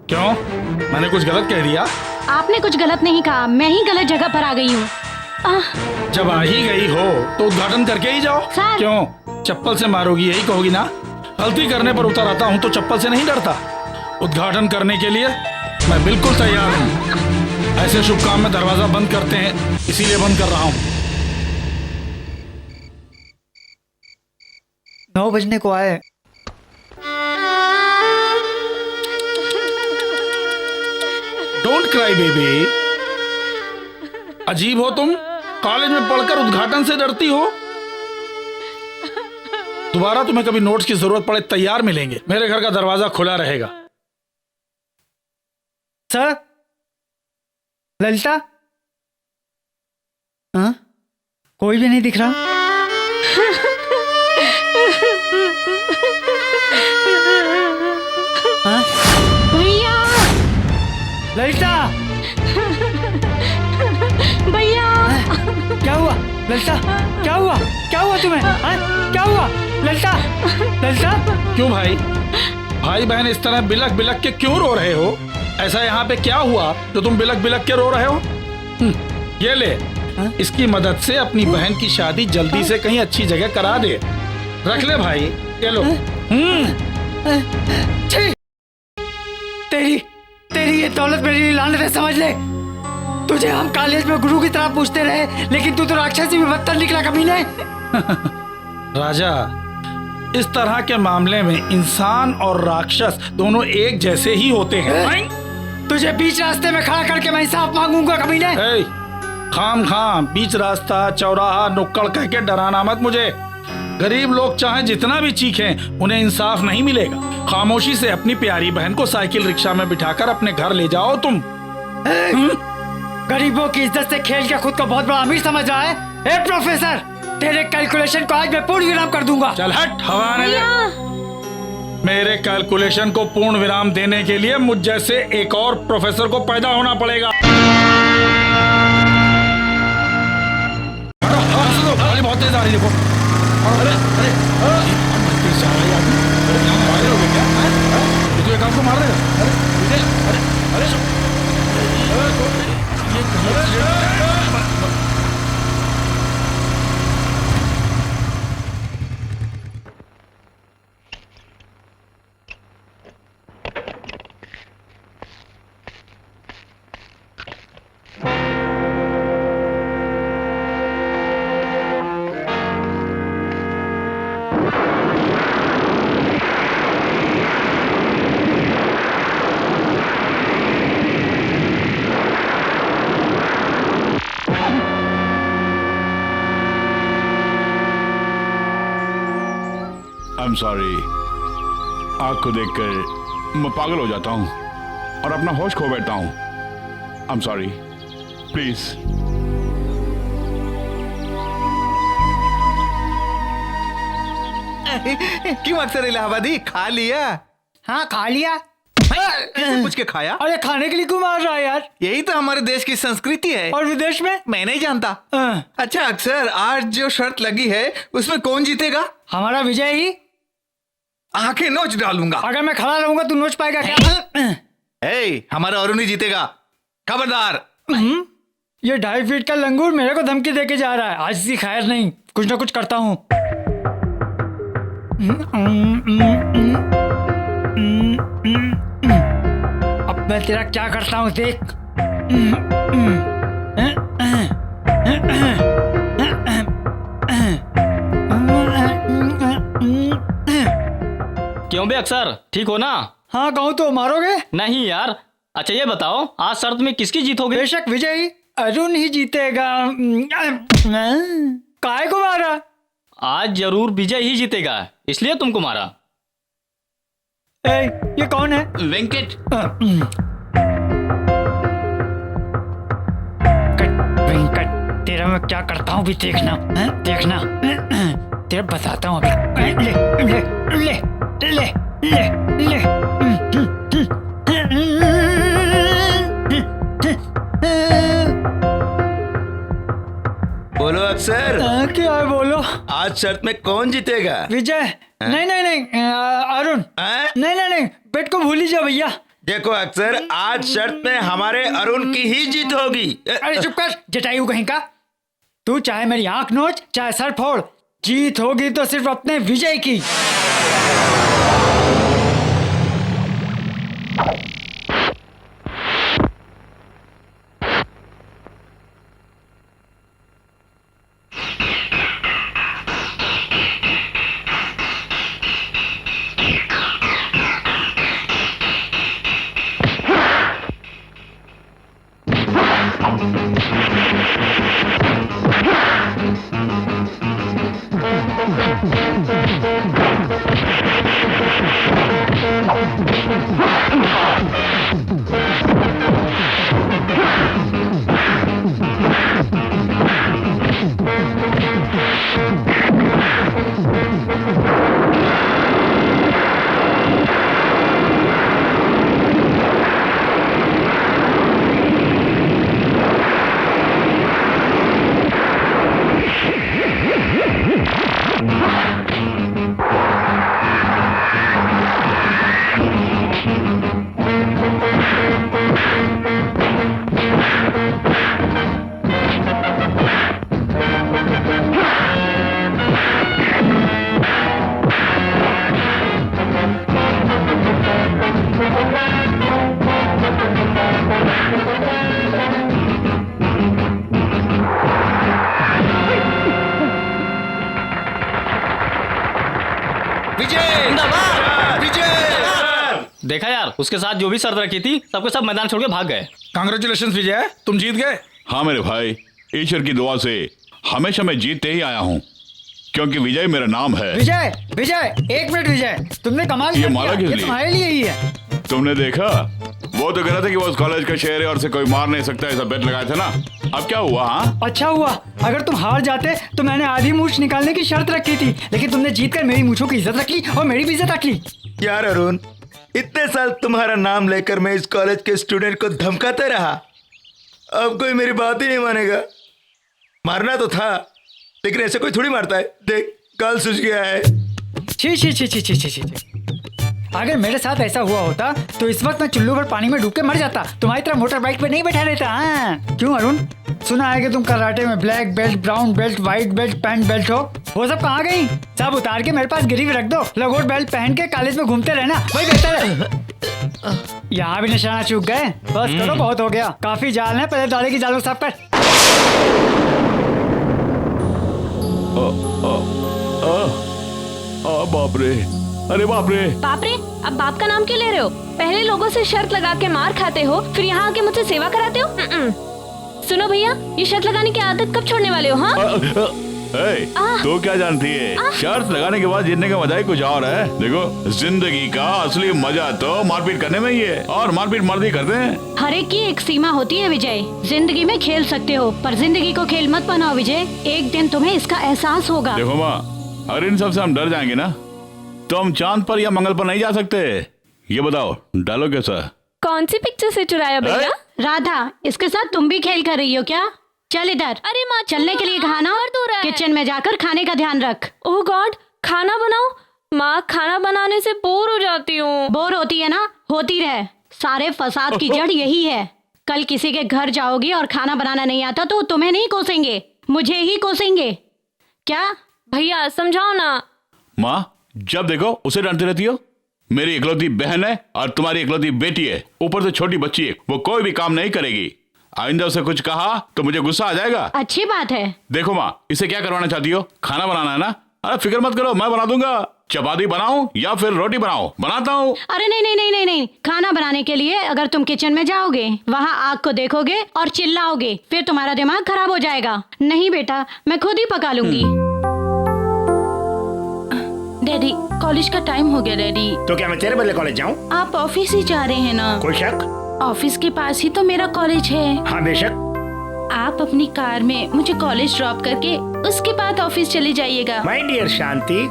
क्यों, मैंने कुछ गलत कह दिया? आपने कुछ गलत नहीं कहा, मैं ही गलत जगह पर आ गई हूँ। जब आ ही गई हो तो उद्घाटन करके ही जाओ। सर। क्यों, चप्पल से मारोगी यही कहोगी ना? गलती करने पर उतर आता हूँ तो चप्पल से नहीं डरता। उद्घाटन करने के लिए मैं बिल्कुल तैयार हूँ। ऐसे शुभ काम में दरवाजा बंद करते हैं, इसीलिए बंद कर रहा हूँ। 9 बजने को आए। Don't cry baby. अजीब हो तुम, कॉलेज में पढ़कर उद्घाटन से डरती हो। दोबारा तुम्हें कभी नोट्स की जरूरत पड़े तैयार मिलेंगे। मेरे घर का दरवाजा खुला रहेगा। सर, ललिता? हाँ, कोई भी नहीं दिख रहा। हाँ? भैया, ललिता! भैया, क्या हुआ ललिता? क्या हुआ? क्या हुआ तुम्हें? हाँ? क्या हुआ ललिता? ललिता? क्यों भाई, भाई बहन इस तरह बिलक बिलक के क्यों रो रहे हो? ऐसा यहाँ पे क्या हुआ जो तुम बिलक बिलक के रो रहे हो? ये ले, इसकी मदद से अपनी बहन की शादी जल्दी से कहीं अच्छी जगह करा दे। रख ले भाई, ये लो। तेरी तेरी ये दौलत मेरे लिए लानत है, समझ ले। तुझे हम कॉलेज में गुरु की तरह पूछते रहे, लेकिन तू तो राक्षसी में बदतर निकला कमीने। राजा, इस तरह के मामले में इंसान और राक्षस दोनों एक जैसे ही होते हैं। तुझे बीच रास्ते में खड़ा करके मैं इंसाफ मांगूंगा कमीने। खाम खाम बीच रास्ता, चौराहा, नुक्कड़ कह के डराना मत मुझे। गरीब लोग चाहे जितना भी चीखें, उन्हें इंसाफ नहीं मिलेगा। खामोशी से अपनी प्यारी बहन को साइकिल रिक्शा में बिठाकर अपने घर ले जाओ तुम। गरीबों की इज्जत से खेल के खुद को बहुत बड़ा अमीर समझ रहा है। ए प्रोफेसर, तेरे कैलकुलेशन को आज मैं पूर्ण विराम कर दूंगा। चल हट, हवा आने दे। मेरे कैलकुलेशन को पूर्ण विराम देने के लिए मुझ जैसे एक और प्रोफेसर को पैदा होना पड़ेगा। बहुत तेज आ रही, देखो। अरे अरे तेज जा रही आदमी। अरे क्या हो गया? क्या ये तो एक आपको मार देगा। अरे अरे अरे I'm sorry, आग को देखकर मैं पागल हो जाता हूँ और अपना होश खो बैठता हूँ। I'm sorry, please. क्यों अक्सर इलाहाबादी खा लिया? हाँ, खा लिया। कैसे पूछ के खाया? अरे खाने के लिए क्यों मार रहा है यार? यही तो हमारे देश की संस्कृति है। और विदेश में? मैं नहीं जानता। अच्छा अक्सर, आज जो शर्त लगी है उसमें कौन जीतेगा? हमारा विजय ही। आंखें नोच डालूंगा। अगर मैं खड़ा रहूंगा तो नोच पाएगा क्या? हमारा अरुण ही जीतेगा, खबरदार। ये 2.5 फीट का लंगूर मेरे को धमकी देके जा रहा है। आज इसकी खैर नहीं, कुछ ना कुछ करता हूँ। अब मैं तेरा क्या करता हूँ देख। क्यों बे अक्सर, ठीक हो ना? हाँ, कहूँ तो मारोगे? नहीं यार। अच्छा ये बताओ, आज शर्त में किसकी जीतोगे? बेशक विजय ही, अरुण ही जीतेगा। काहे को मारा? आज जरूर विजय ही जीतेगा, इसलिए तुमको मारा। ये कौन है? वेंकट। वेंकट, तेरा मैं क्या करता हूँ भी देखना। देखना, तेरा बताता हूँ अभी। ले ले ले ले ले ले। बोलो अक्सर। क्या है बोलो? आज शर्त में कौन जीतेगा? विजय। नहीं नहीं नहीं, अरुण। नहीं नहीं नहीं, बेट को भूल ही जाओ भैया। देखो अक्सर, आज शर्त में हमारे अरुण की ही जीत होगी। अरे चुप कर जटायु कहीं का। तू चाहे मेरी आंख नोच चाहे सर फोड़, जीत होगी तो सिर्फ अपने विजय की। देखा यार, उसके साथ जो भी शर्त रखी थी सबके सब मैदान छोड़ के भाग गए। कांग्रेचुलेशन विजय, तुम जीत गए। हाँ मेरे भाई, ईश्वर की दुआ से हमेशा मैं जीतते ही आया हूँ, क्योंकि विजय मेरा नाम है। विजय विजय एक मिनट विजय, तुमने कमाल ये कर माला दिया। किस ये लिए? तुम्हारे लिए ही है। तुमने देखा, वो तो कह रहा था कि वो उस कॉलेज का शेर है और से कोई मार नहीं सकता, ऐसा बेट लगाया था ना। अब क्या हुआ? हाँ अच्छा हुआ, अगर तुम हार जाते तो मैंने आधी मूछ निकालने की शर्त रखी थी, लेकिन तुमने जीतकर मेरी मूछों की इज्जत रख ली और मेरी भी इज्जत रख ली। यार अरुण, इतने साल तुम्हारा नाम लेकर मैं इस कॉलेज के स्टूडेंट को धमकाता रहा, अब कोई मेरी बात ही नहीं मानेगा। मारना तो था, लेकिन ऐसे कोई थोड़ी मारता है। देख, गाल सूज गया है। छी छी छी छी छी छी छी। अगर मेरे साथ ऐसा हुआ होता तो इस वक्त मैं चुल्लू पर पानी में डूब के मर जाता, तुम्हारी तरह मोटर बाइक पे नहीं बैठा रहता। हाँ क्यों अरुण, सुना है कि तुम कराटे में black belt, brown belt, white belt, pant belt हो, वो सब कहाँ गई? सब उतार के मेरे पास गिरवी रख दो, लगोट बेल्ट पहन के कॉलेज में घूमते रहना, वही बेहतर है। यहाँ भी निशाना चूक गए, बस करो, बहुत हो गया, काफी जाल है, पहले दाढ़ी की जालों साफ कर। बाप रे, अरे बाप रे। बाप रे, अब बाप का नाम क्यों ले रहे हो? पहले लोगों से शर्त लगा के मार खाते हो, फिर यहाँ आके मुझसे सेवा कराते हो। सुनो भैया, ये शर्त लगाने की आदत कब छोड़ने वाले हो? हाँ तू क्या जानती है, शर्त लगाने के बाद जीतने का मजा ही कुछ और है। देखो, जिंदगी का असली मजा तो मारपीट करने में ही है, और मारपीट मर्द ही करते हैं। हर एक की एक सीमा होती है विजय, जिंदगी में खेल सकते हो पर जिंदगी को खेल मत बनाओ विजय, एक दिन तुम्हें इसका एहसास होगा। देखो माँ, अगर इन सब से हम डर जाएंगे ना तो हम चांद पर या मंगल पर नहीं जा सकते। ये बताओ, डालो कैसा? कौन सी पिक्चर से चुराया भैया? राधा, इसके साथ तुम भी खेल कर रही हो क्या? चल इधर। अरे माँ, चलने के लिए कहा ना, किचन में जाकर खाने का ध्यान रख। ओह गॉड, खाना बनाओ? माँ, खाना बनाने से बोर हो जाती हूँ। बोर होती है ना, होती रहे, सारे फसाद की जड़ यही है। कल किसी के घर जाओगी और खाना बनाना नहीं आता तो तुम्हें नहीं कोसेंगे, मुझे ही कोसेंगे। क्या? भैया समझाओ ना। माँ, जब देखो उसे डांटती रहती हो। मेरी इकलौती बहन है और तुम्हारी इकलौती बेटी है, ऊपर से छोटी बच्ची है, वो कोई भी काम नहीं करेगी। आइंदा उसे कुछ कहा तो मुझे गुस्सा आ जाएगा। अच्छी बात है। देखो माँ, इसे क्या करवाना चाहती हो? खाना बनाना है ना? अरे फिक्र मत करो, मैं बना दूंगा। चपाती बनाऊं या फिर रोटी बनाऊं? बनाता हूँ। अरे नहीं नहीं नहीं नहीं नहीं, खाना बनाने के लिए अगर तुम किचन में जाओगे, वहाँ आग को देखोगे और चिल्लाओगे, फिर तुम्हारा दिमाग खराब हो जाएगा। नहीं बेटा, मैं खुद ही पका लूंगी। डैडी, कॉलेज का टाइम हो गया डैडी। तो क्या मैं तेरे बदले कॉलेज जाऊं? आप ऑफिस ही जा रहे हैं ना? कोई शक? ऑफिस के पास ही तो मेरा कॉलेज है। हाँ बेशक। आप अपनी कार में मुझे कॉलेज ड्रॉप करके उसके बाद ऑफिस चले जाइएगा। माय डियर शांति,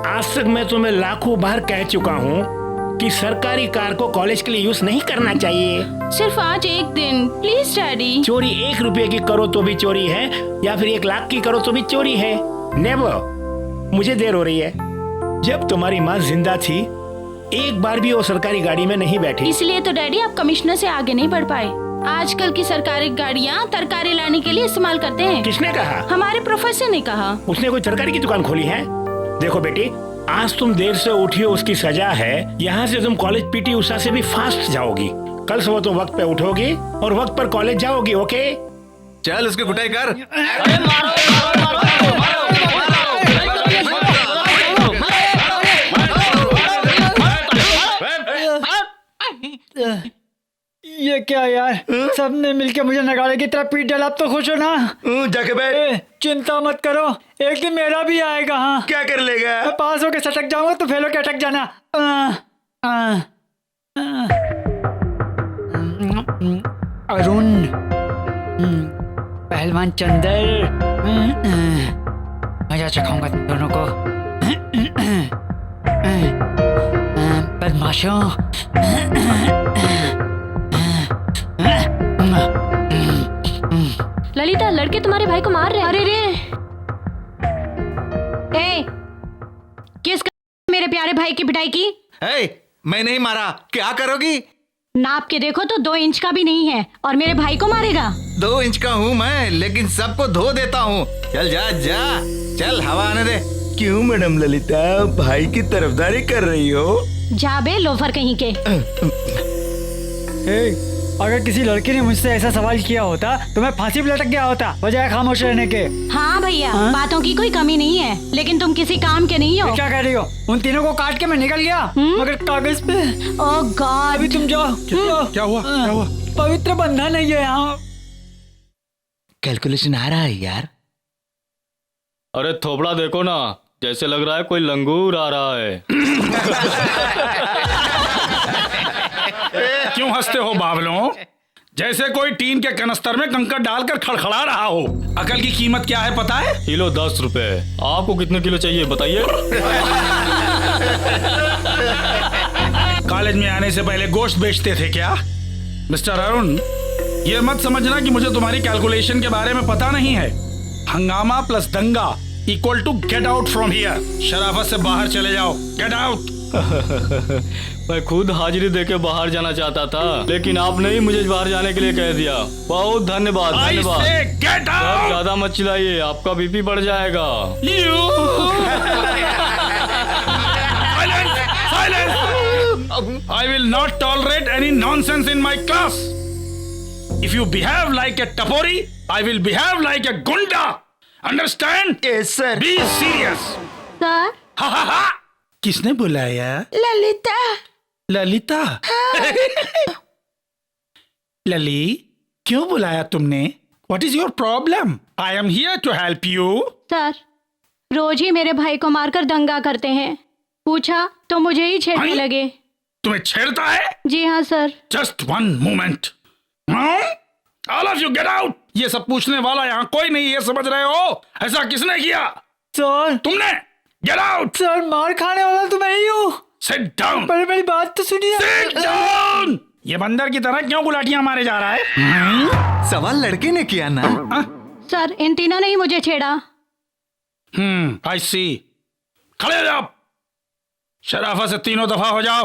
आज तक मैं तुम्हें लाखों बार कह चुका हूँ कि सरकारी कार को कॉलेज के लिए यूज नहीं करना चाहिए। सिर्फ आज एक दिन प्लीज डैडी। चोरी 1 रुपए की करो तो भी चोरी है, या फिर 1 लाख की करो तो भी चोरी है। नेवर। मुझे देर हो रही है। जब तुम्हारी माँ जिंदा थी एक बार भी वो सरकारी गाड़ी में नहीं बैठी। इसलिए तो डैडी आप कमिश्नर से आगे नहीं बढ़ पाए। आजकल की सरकारी गाड़ियाँ तरकारी लाने के लिए इस्तेमाल करते हैं। किसने कहा? हमारे प्रोफेसर ने कहा। उसने कोई तरकारी की दुकान खोली है? देखो बेटी, आज तुम देर से उठी हो उसकी सजा है। यहाँ से तुम कॉलेज पीटी उषा से भी फास्ट जाओगी। कल सुबह तुम वक्त पे उठोगी और वक्त पर कॉलेज जाओगी। ओके? चल उसकी कुटाई कर। ये क्या यार, सबने मिलके मुझे नगाड़े की तरह पीट डाला। अब तो खुश हो ना? जाके बैठ। चिंता मत करो, एक दिन मेरा भी आएगा। हाँ, क्या कर लेगा? मैं पास होके सटक जाऊंगा तो फेल होके अटक जाना। अरुण, पहलवान चंदर, मजा चखाऊंगा तुम दोनों को। बदमाशों। ललिता, लड़के तुम्हारे भाई को मार रहे हैं। अरे रे, ए, किस मेरे प्यारे भाई की पिटाई की? मैं नहीं मारा। क्या करोगी? नाप के देखो तो 2 इंच का भी नहीं है और मेरे भाई को मारेगा। 2 इंच का हूँ मैं, लेकिन सबको धो देता हूँ। चल जा जा, चल हवा आने दे। क्यों मैडम ललिता, भाई की तरफदारी कर रही हो? जा बे लोफर कहीं के। अगर किसी लड़की ने मुझसे ऐसा सवाल किया होता तो मैं फांसी पे लटक गया होता बजाय खामोश रहने के। हाँ भैया, बातों की कोई कमी नहीं है, लेकिन तुम किसी काम के नहीं हो। क्या कह रही हो? उन तीनों को काट के मैं निकल गया, मगर कागज पे। ओह गॉड। अभी तुम जाओ। क्या हुआ? क्या हुआ? पवित्र बंधन नहीं है यहाँ। कैलकुलेशन आ रहा है यार। अरे थोपड़ा देखो ना, जैसे लग रहा है कोई लंगूर आ रहा है। क्यों हंसते हो बावलों? जैसे कोई टीन के कनस्तर में कंकड़ डालकर खड़खड़ा रहा हो। अकल की कीमत क्या है पता है? किलो 10 रुपए। आपको कितने किलो चाहिए बताइए। कॉलेज में आने से पहले गोश्त बेचते थे क्या? मिस्टर अरुण, ये मत समझना कि मुझे तुम्हारी कैलकुलेशन के बारे में पता नहीं है। हंगामा प्लस दंगा equal to get out from here. शराफत से बाहर चले जाओ। Get out. मैं खुद हाजिरी देके बाहर जाना चाहता था, लेकिन आपने ही मुझे बाहर जाने के लिए कह दिया। बहुत धन्यवाद। धन्यवाद। गेट अब आउट। ज्यादा मत चिल्लाइए, आपका बीपी बढ़ जाएगा। Silence! I will not tolerate any nonsense in my class. If you behave like a tapori, I will behave like a gunda. Understand? Yes sir. Be serious. Sir, हा हा हा। किसने बुलाया? ललिता। ललिता। लली, क्यों बुलाया तुमने? What is your problem? I am here to help you. Sir, रोज ही मेरे भाई को मारकर दंगा करते हैं। पूछा तो मुझे ही छेड़ने हाँ? लगे। तुम्हें छेड़ता है? जी हाँ sir. Just one moment. All of you get out. ये सब पूछने वाला यहाँ कोई नहीं, ये समझ रहे हो? ऐसा किसने किया? सर, तुमने? Get out. सर, मार खाने वाला तो मैं ही हूँ। Sit down. पहले मेरी बात तो सुनिए। Sit down. ये बंदर की तरह क्यों गुलाटियां मारे जा रहा है? सवाल लड़के ने किया ना? सर, इन तीनों ने ही मुझे छेड़ा। I see. खड़े हो जाओ। शराफत से तीनों दफा हो जाओ,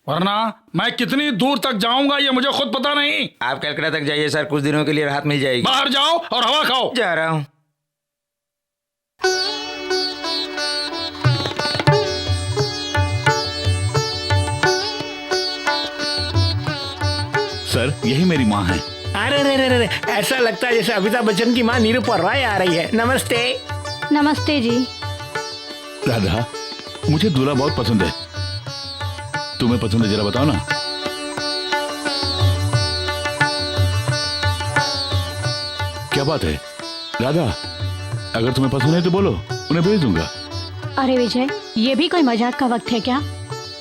वरना मैं कितनी दूर तक जाऊंगा ये मुझे खुद पता नहीं। आप कलकत्ता तक जाइए सर, कुछ दिनों के लिए राहत मिल जाएगी। बाहर जाओ और हवा खाओ। जा रहा हूँ। सर, यही मेरी माँ है। अरे रे रे रे, ऐसा लगता है जैसे अमिताभ बच्चन की माँ नीरूपा रॉय आ रही है। नमस्ते। नमस्ते जी। राधा, मुझे दूल्हा बहुत पसंद है। तुम्हें पसंद है, जरा बताओ ना। क्या बात है राधा? अगर तुम्हें पसंद है तो बोलो, उन्हें भेज दूंगा। अरे विजय, ये भी कोई मजाक का वक्त है क्या?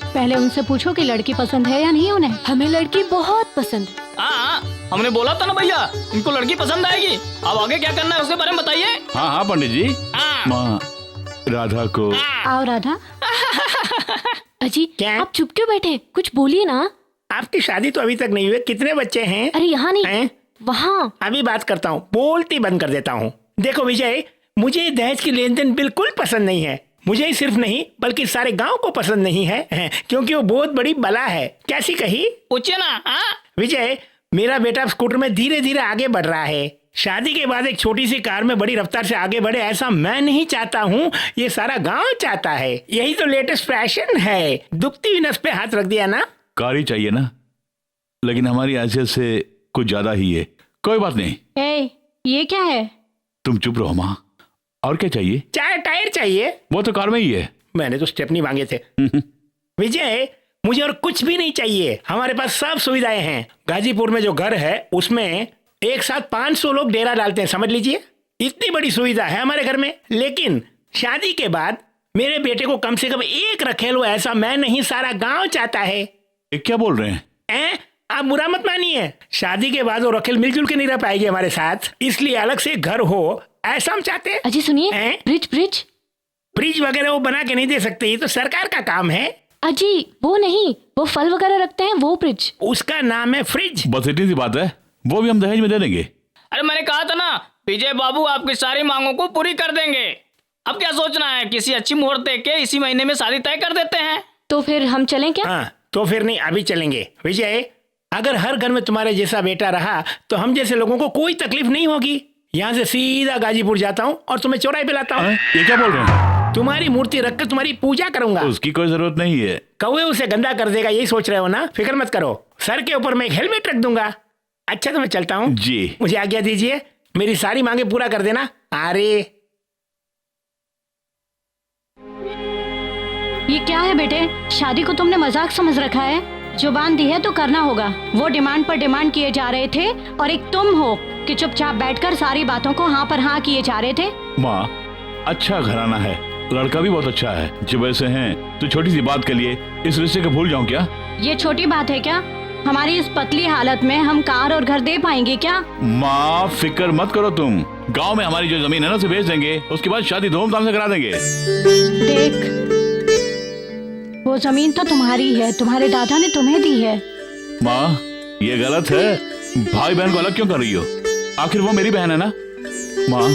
पहले उनसे पूछो कि लड़की पसंद है या नहीं उन्हें। हमें लड़की बहुत पसंद। हाँ, हमने बोला था ना भैया, इनको लड़की पसंद आएगी। अब आगे क्या करना है उसके बारे में बताइए। हाँ हाँ पंडित जी। हाँ। माँ, राधा को। आओ राधा। अजी, क्या? आप चुप क्यों बैठे? कुछ बोलिए ना। आपकी शादी तो अभी तक नहीं हुई। कितने बच्चे हैं? अरे यहाँ नहीं, हैं? वहाँ। अभी बात करता हूँ, बोलती बंद कर देता हूँ। देखो विजय, मुझे दहेज की लेन देन बिल्कुल पसंद नहीं है। मुझे ही सिर्फ नहीं बल्कि सारे गांव को पसंद नहीं है, क्योंकि वो बहुत बड़ी बला है। कैसी कही? पूछिए ना। हाँ विजय, मेरा बेटा स्कूटर में धीरे धीरे आगे बढ़ रहा है। शादी के बाद एक छोटी सी कार में बड़ी रफ्तार से आगे बढ़े, ऐसा मैं नहीं चाहता हूँ, ये सारा गांव चाहता है। यही तो लेटेस्ट फैशन है। दुखती हुई नस पे हाथ रख दिया ना। कार ही चाहिए ना, लेकिन हमारी हैसियत से कुछ ज्यादा ही है। कोई बात नहीं। ए, ये क्या है? तुम चुप रहो माँ। और क्या चाहिए? 4 टायर चाहिए। वो तो कार में ही है। मैंने तो स्टेपनी मांगे थे। विजय, मुझे और कुछ भी नहीं चाहिए। हमारे पास सब सुविधाएं हैं। गाजीपुर में जो घर है उसमें एक साथ 500 लोग डेरा डालते हैं, समझ लीजिए। इतनी बड़ी सुविधा है हमारे घर में। लेकिन शादी के बाद मेरे बेटे को कम से कम एक रखेल हो, ऐसा मैं नहीं, सारा गांव चाहता है। ये क्या बोल रहे हैं? आप बुरा मत मानिए। शादी के बाद वो रखेल मिलजुल के नहीं रह पाएगी हमारे साथ, इसलिए अलग से घर हो, ऐसा हम चाहते हैं। अजी सुनिए, हैं? ब्रिज ब्रिज वगैरह वो बना के नहीं दे सकते, ये तो सरकार का काम है। अजी वो नहीं, वो फल वगैरह रखते हैं वो ब्रिज। उसका नाम है फ्रिज। बस इतनी सी बात है, वो भी हम दहेज में दे देंगे। अरे मैंने कहा था ना, विजय बाबू आपकी सारी मांगों को पूरी कर देंगे। अब क्या सोचना है, किसी अच्छी मुहूर्त देख के इसी महीने में शादी तय कर देते हैं। तो फिर हम चलें क्या? हाँ, तो फिर नहीं, अभी चलेंगे। विजय, अगर हर घर में तुम्हारे जैसा बेटा रहा तो हम जैसे लोगों को कोई तकलीफ नहीं होगी। यहाँ से सीधा गाजीपुर जाता हूँ और तुम्हें चौराहे पे लाता हूँ। ये क्या बोल रहे हैं? तुम्हारी मूर्ति रखकर तुम्हारी पूजा करूंगा। उसकी कोई जरूरत नहीं है। कौवे उसे गंदा कर देगा, यही सोच रहे हो ना? फिक्र मत करो, सर के ऊपर मैं एक हेलमेट रख दूंगा। अच्छा तो मैं चलता हूँ जी। मुझे आज्ञा दीजिए, मेरी सारी मांगे पूरा कर देना। अरे ये क्या है बेटे? शादी को तुमने मजाक समझ रखा है? जुबान दी है तो करना होगा। वो डिमांड पर डिमांड किए जा रहे थे और एक तुम हो कि चुपचाप बैठकर सारी बातों को हाँ पर हाँ किए जा रहे थे। माँ, अच्छा घराना है, लड़का भी बहुत अच्छा है। जब ऐसे हैं तो छोटी सी बात के लिए इस रिश्ते को भूल जाऊं क्या? ये छोटी बात है क्या? हमारी इस पतली हालत में हम कार और घर दे पाएंगे क्या? माँ फिक्र मत करो तुम। गांव में हमारी जो जमीन है ना उसे बेच देंगे, उसके बाद शादी धूमधाम से करा देंगे। देख, वो जमीन तो तुम्हारी है, तुम्हारे दादा ने तुम्हें दी है। माँ ये गलत है। भाई बहन को अलग क्यों कर रही हो? आखिर वो मेरी बहन है ना। माँ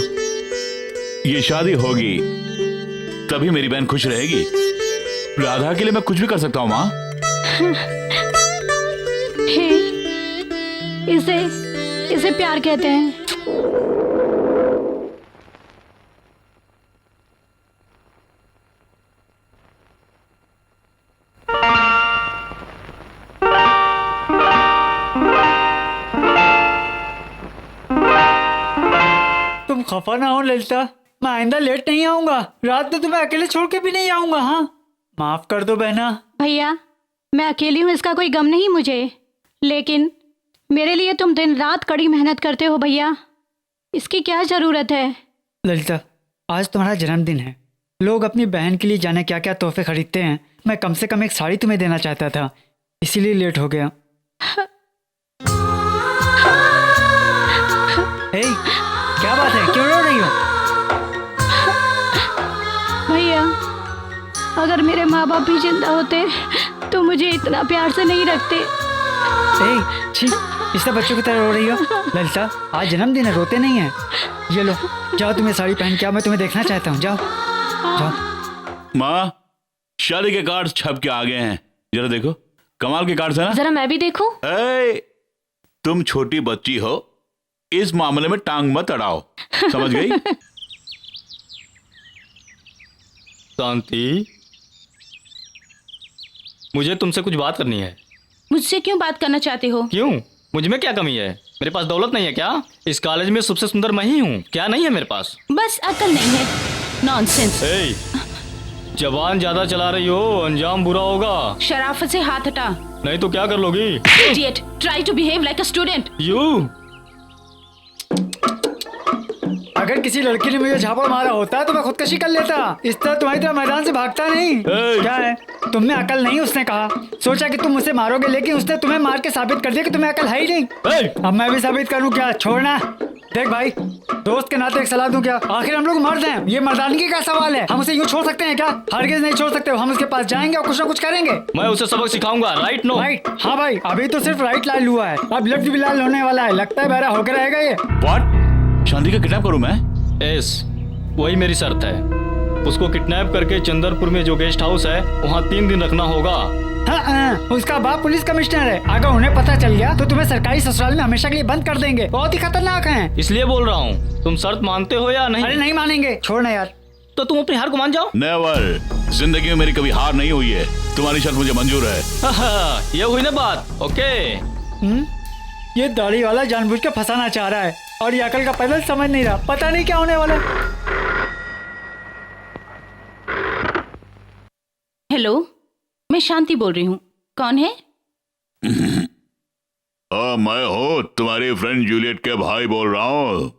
ये शादी होगी तभी मेरी बहन खुश रहेगी। राधा के लिए मैं कुछ भी कर सकता हूँ माँ। हे, इसे प्यार कहते हैं। तुम खफा ना हो ललिता, मैं आइंदा लेट नहीं आऊंगा। रात में तुम्हें अकेले छोड़ के भी नहीं आऊंगा। हाँ माफ कर दो बहना। भैया, मैं अकेली हूँ इसका कोई गम नहीं मुझे, लेकिन मेरे लिए तुम दिन रात कड़ी मेहनत करते हो भैया, इसकी क्या जरूरत है? ललिता, आज तुम्हारा जन्मदिन है। लोग अपनी बहन के लिए जाने क्या क्या तोहफे खरीदते हैं। मैं कम से कम एक साड़ी तुम्हें देना चाहता था, इसीलिए लेट हो गया। हे, क्या बात है, क्यों रो रही हो? भैया, अगर मेरे माँ बाप भी जिंदा होते तो मुझे इतना प्यार से नहीं रखते। छी, इस तरह बच्चों की तरह रो रही हो। ललिता, आज जन्मदिन है, रोते नहीं है। ये लो, जाओ तुम्हें साड़ी पहन के आओ, मैं तुम्हें देखना चाहता हूँ। जाओ जाओ। माँ शादी के कार्ड छप के आ गए हैं, जरा देखो। कमाल के कार्ड है ना? जरा मैं भी देखूं। तुम छोटी बच्ची हो, इस मामले में टांग मत अड़ाओ, समझ गई? शांति, मुझे तुमसे कुछ बात करनी है। मुझसे क्यों बात करना चाहते हो? क्यों? मुझ में क्या कमी है? मेरे पास दौलत नहीं है क्या? इस कॉलेज में सबसे सुंदर मैं ही हूँ, क्या नहीं है मेरे पास? बस अकल नहीं है। नॉनसेंस। जबान ज्यादा चला रही हो, अंजाम बुरा होगा। शराफत से हाथ हटा, नहीं तो क्या कर लोगी? Idiot, try to behave like a student. You अगर किसी लड़की ने मुझे झापड़ मारा होता तो मैं खुदकशी कर लेता। इस तरह तुम्हारी तरह मैदान से भागता नहीं। क्या है, तुम में अकल नहीं? उसने कहा, सोचा कि तुम मुझे मारोगे, लेकिन उसने तुम्हें मार के साबित कर दिया कि तुम्हें अकल है ही नहीं। अब मैं भी साबित करूं क्या? छोड़ना। देख भाई, दोस्त के नाते एक सलाह दूं क्या? आखिर हम लोग मर्द हैं, ये मर्दानगी का सवाल है। हम उसे यूं छोड़ सकते हैं क्या? हरगिज नहीं छोड़ सकते। हम उसके पास जाएंगे और कुछ ना कुछ करेंगे। मैं उसे सबक सिखाऊंगा। राइट? No right? हाँ भाई, अभी तो सिर्फ राइट लाल हुआ है, अब लेफ्ट भी लाल होने वाला है। लगता है बहरा होकर रहेगा ये। व्हाट? शांति का किडनैप करूं मैं? यस, वही मेरी शर्त है। उसको किडनैप करके चंदरपुर में जो गेस्ट हाउस है वहाँ 3 दिन रखना होगा। हाँ, उसका बाप पुलिस कमिश्नर है। अगर उन्हें पता चल गया तो तुम्हें सरकारी ससुराल में हमेशा के लिए बंद कर देंगे। बहुत ही खतरनाक है। इसलिए बोल रहा हूँ, तुम शर्त मानते हो या नहीं? अरे नहीं मानेंगे, छोड़ना यार। तो तुम अपनी हार को मान जाओ। नेवर, जिंदगी में मेरी कभी हार नहीं हुई है। तुम्हारी शर्त मुझे मंजूर है। ये हुई ना बात। ओके। ये दाढ़ी वाला जानबूझ के फंसाना चाह रहा है और ये अकल का पैदल समझ नहीं रहा। पता नहीं क्या होने वाला है। हेलो, मैं शांति बोल रही हूँ। कौन है? मैं हूँ तुम्हारी फ्रेंड जूलियट के भाई बोल रहा हूँ।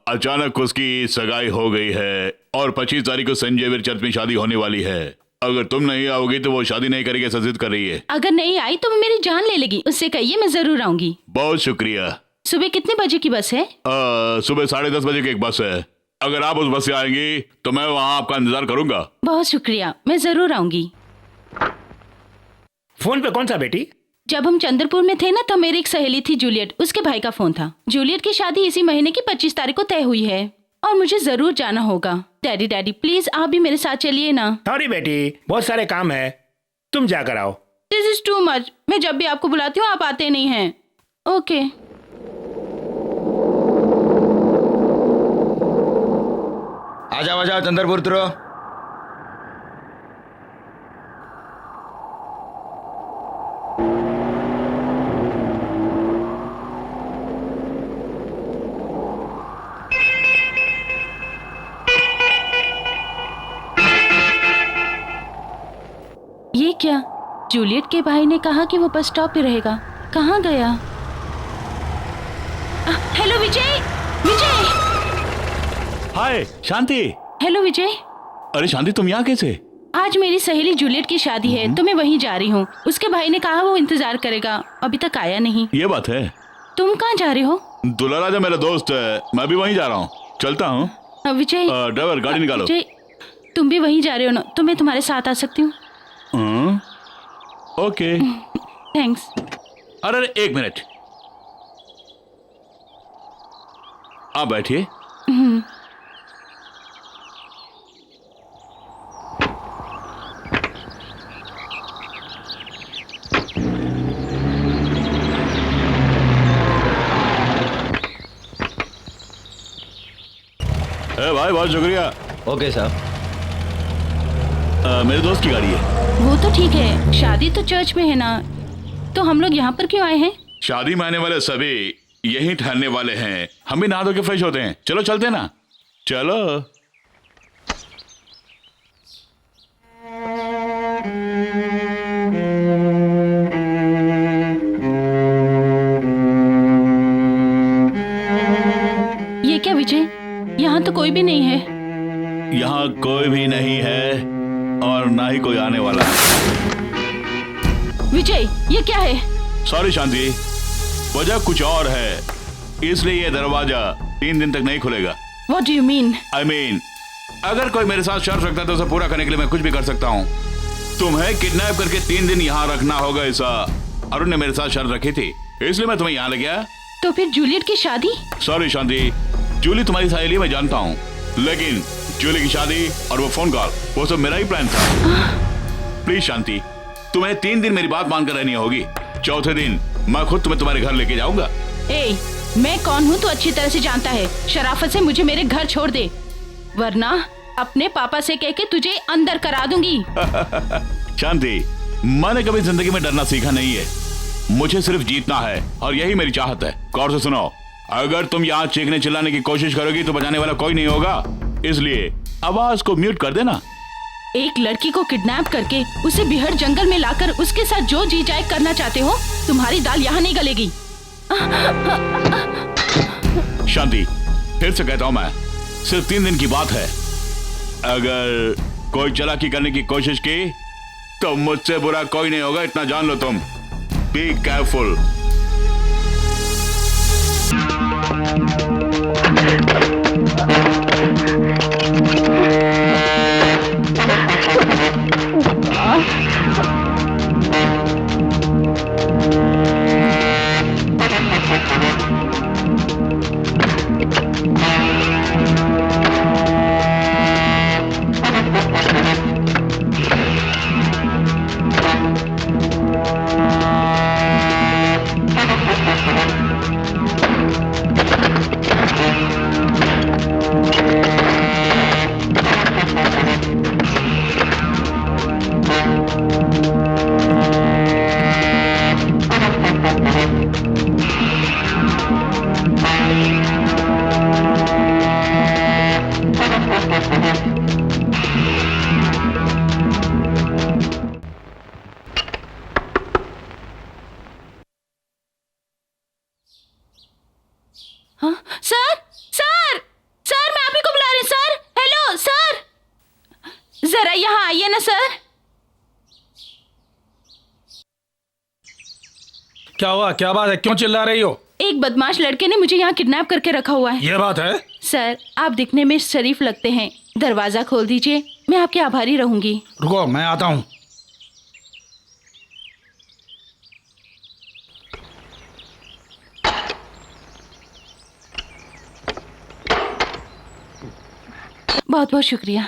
अचानक उसकी सगाई हो गई है और 25 तारीख को सेंट जेवियर चर्च में शादी होने वाली है। अगर तुम नहीं आओगी तो वो शादी नहीं करेगी, ऐसा जिद कर रही है। अगर नहीं आई तो वो मेरी जान ले लेगी। उससे कहिए मैं जरूर आऊंगी। बहुत शुक्रिया। सुबह कितने बजे की बस है? सुबह 10:30 बजे की एक बस है। अगर आप उस बस से आएंगी तो मैं वहाँ आपका इंतजार करूंगा। बहुत शुक्रिया, मैं जरूर आऊंगी। फोन पे कौन सा बेटी? जब हम चंद्रपुर में थे ना, तब मेरी एक सहेली थी जूलियट, उसके भाई का फोन था। जूलियट की शादी इसी महीने की 25 तारीख को तय हुई है और मुझे जरूर जाना होगा। डैडी प्लीज आप भी मेरे साथ चलिए ना। सॉरी बेटी, बहुत सारे काम है, तुम जाकर आओ। This is too much. मैं जब भी आपको बुलाती हूँ आप आते नहीं हैं। ओके। आ जाओ चंद्रपुर उतरो। ये क्या? जूलियट के भाई ने कहा कि वो बस स्टॉप पे रहेगा। कहाँ गया? हेलो विजय। विजय। हाय शांति। हेलो विजय। अरे शांति, तुम यहाँ कैसे? आज मेरी सहेली जूलियट की शादी है तो मैं वहीं जा रही हूँ। उसके भाई ने कहा वो इंतजार करेगा, अभी तक आया नहीं। ये बात है। तुम कहाँ जा रहे हो? दुल्हा राजा मेरा दोस्त है, मैं भी वहीं जा रहा हूँ। चलता हूँ। विजय। ड्राइवर गाड़ी निकालो। विजय, तुम भी वहीं जा रहे हो ना, तो मैं तुम्हारे साथ आ सकती हूँ? ओके। थैंक्स। अरे एक मिनट, आप बैठिए। भाई बहुत शुक्रिया। ओके साहब। मेरे दोस्त की गाड़ी है। वो तो ठीक है, शादी तो चर्च में है ना, तो हम लोग यहाँ पर क्यों आए हैं? शादी में आने वाले सभी यहीं ठहरने वाले हैं। हम भी नहा धो के फ्रेश होते हैं। चलो चलते हैं ना। चलो। ये क्या विजय, यहाँ तो कोई भी नहीं है। यहाँ कोई भी नहीं है और ना ही कोई आने वाला है। विजय, ये क्या है? सॉरी शांति, वजह कुछ और है, इसलिए ये दरवाजा 3 दिन तक नहीं खुलेगा। What do you mean? I mean, अगर कोई मेरे साथ शर्त रखता है तो उसे पूरा करने के लिए मैं कुछ भी कर सकता हूँ। तुम्हें किडनैप करके 3 दिन यहाँ रखना होगा, ऐसा अरुण ने मेरे साथ शर्त रखी थी, इसलिए मैं तुम्हें यहाँ ले गया। तो फिर जूलियट की शादी? सॉरी शांति, जूली तुम्हारी सहेली मैं जानता हूँ, लेकिन जूली की शादी और वो फोन कॉल, वो सब मेरा ही प्लान था। प्लीज शांति, तुम्हें 3 दिन मेरी बात मानकर रहनी होगी। चौथे दिन मैं खुद तुम्हारे घर लेके जाऊंगा। ए, मैं कौन हूँ तो अच्छी तरह से जानता है। शराफत से मुझे मेरे घर छोड़ दे, वरना अपने पापा से कह के तुझे अंदर करा दूंगी। शांति, मैंने कभी जिंदगी में डरना सीखा नहीं है, मुझे सिर्फ जीतना है और यही मेरी चाहत है। गौर से सुनो, अगर तुम यहाँ चीखने चिल्लाने की कोशिश करोगी तो बचाने वाला कोई नहीं होगा, इसलिए आवाज को म्यूट कर देना। एक लड़की को किडनैप करके उसे बिहड़ जंगल में लाकर उसके साथ जो जी जाए करना चाहते हो, तुम्हारी दाल यहाँ नहीं गलेगी। शांति, फिर से कहता हूँ मैं, सिर्फ 3 दिन की बात है। अगर कोई चालाकी करने की कोशिश की तो मुझसे बुरा कोई नहीं होगा, इतना जान लो तुम। Be careful. हाँ सर सर सर मैं आप ही को बुला रही हूँ सर। हेलो सर, जरा यहाँ आइए ना सर। क्या हुआ, क्या बात है, क्यों चिल्ला रही हो? एक बदमाश लड़के ने मुझे यहाँ किडनैप करके रखा हुआ है। ये बात है? सर आप दिखने में शरीफ लगते हैं, दरवाजा खोल दीजिए, मैं आपकी आभारी रहूंगी। रुको, मैं आता हूँ। बहुत बहुत शुक्रिया।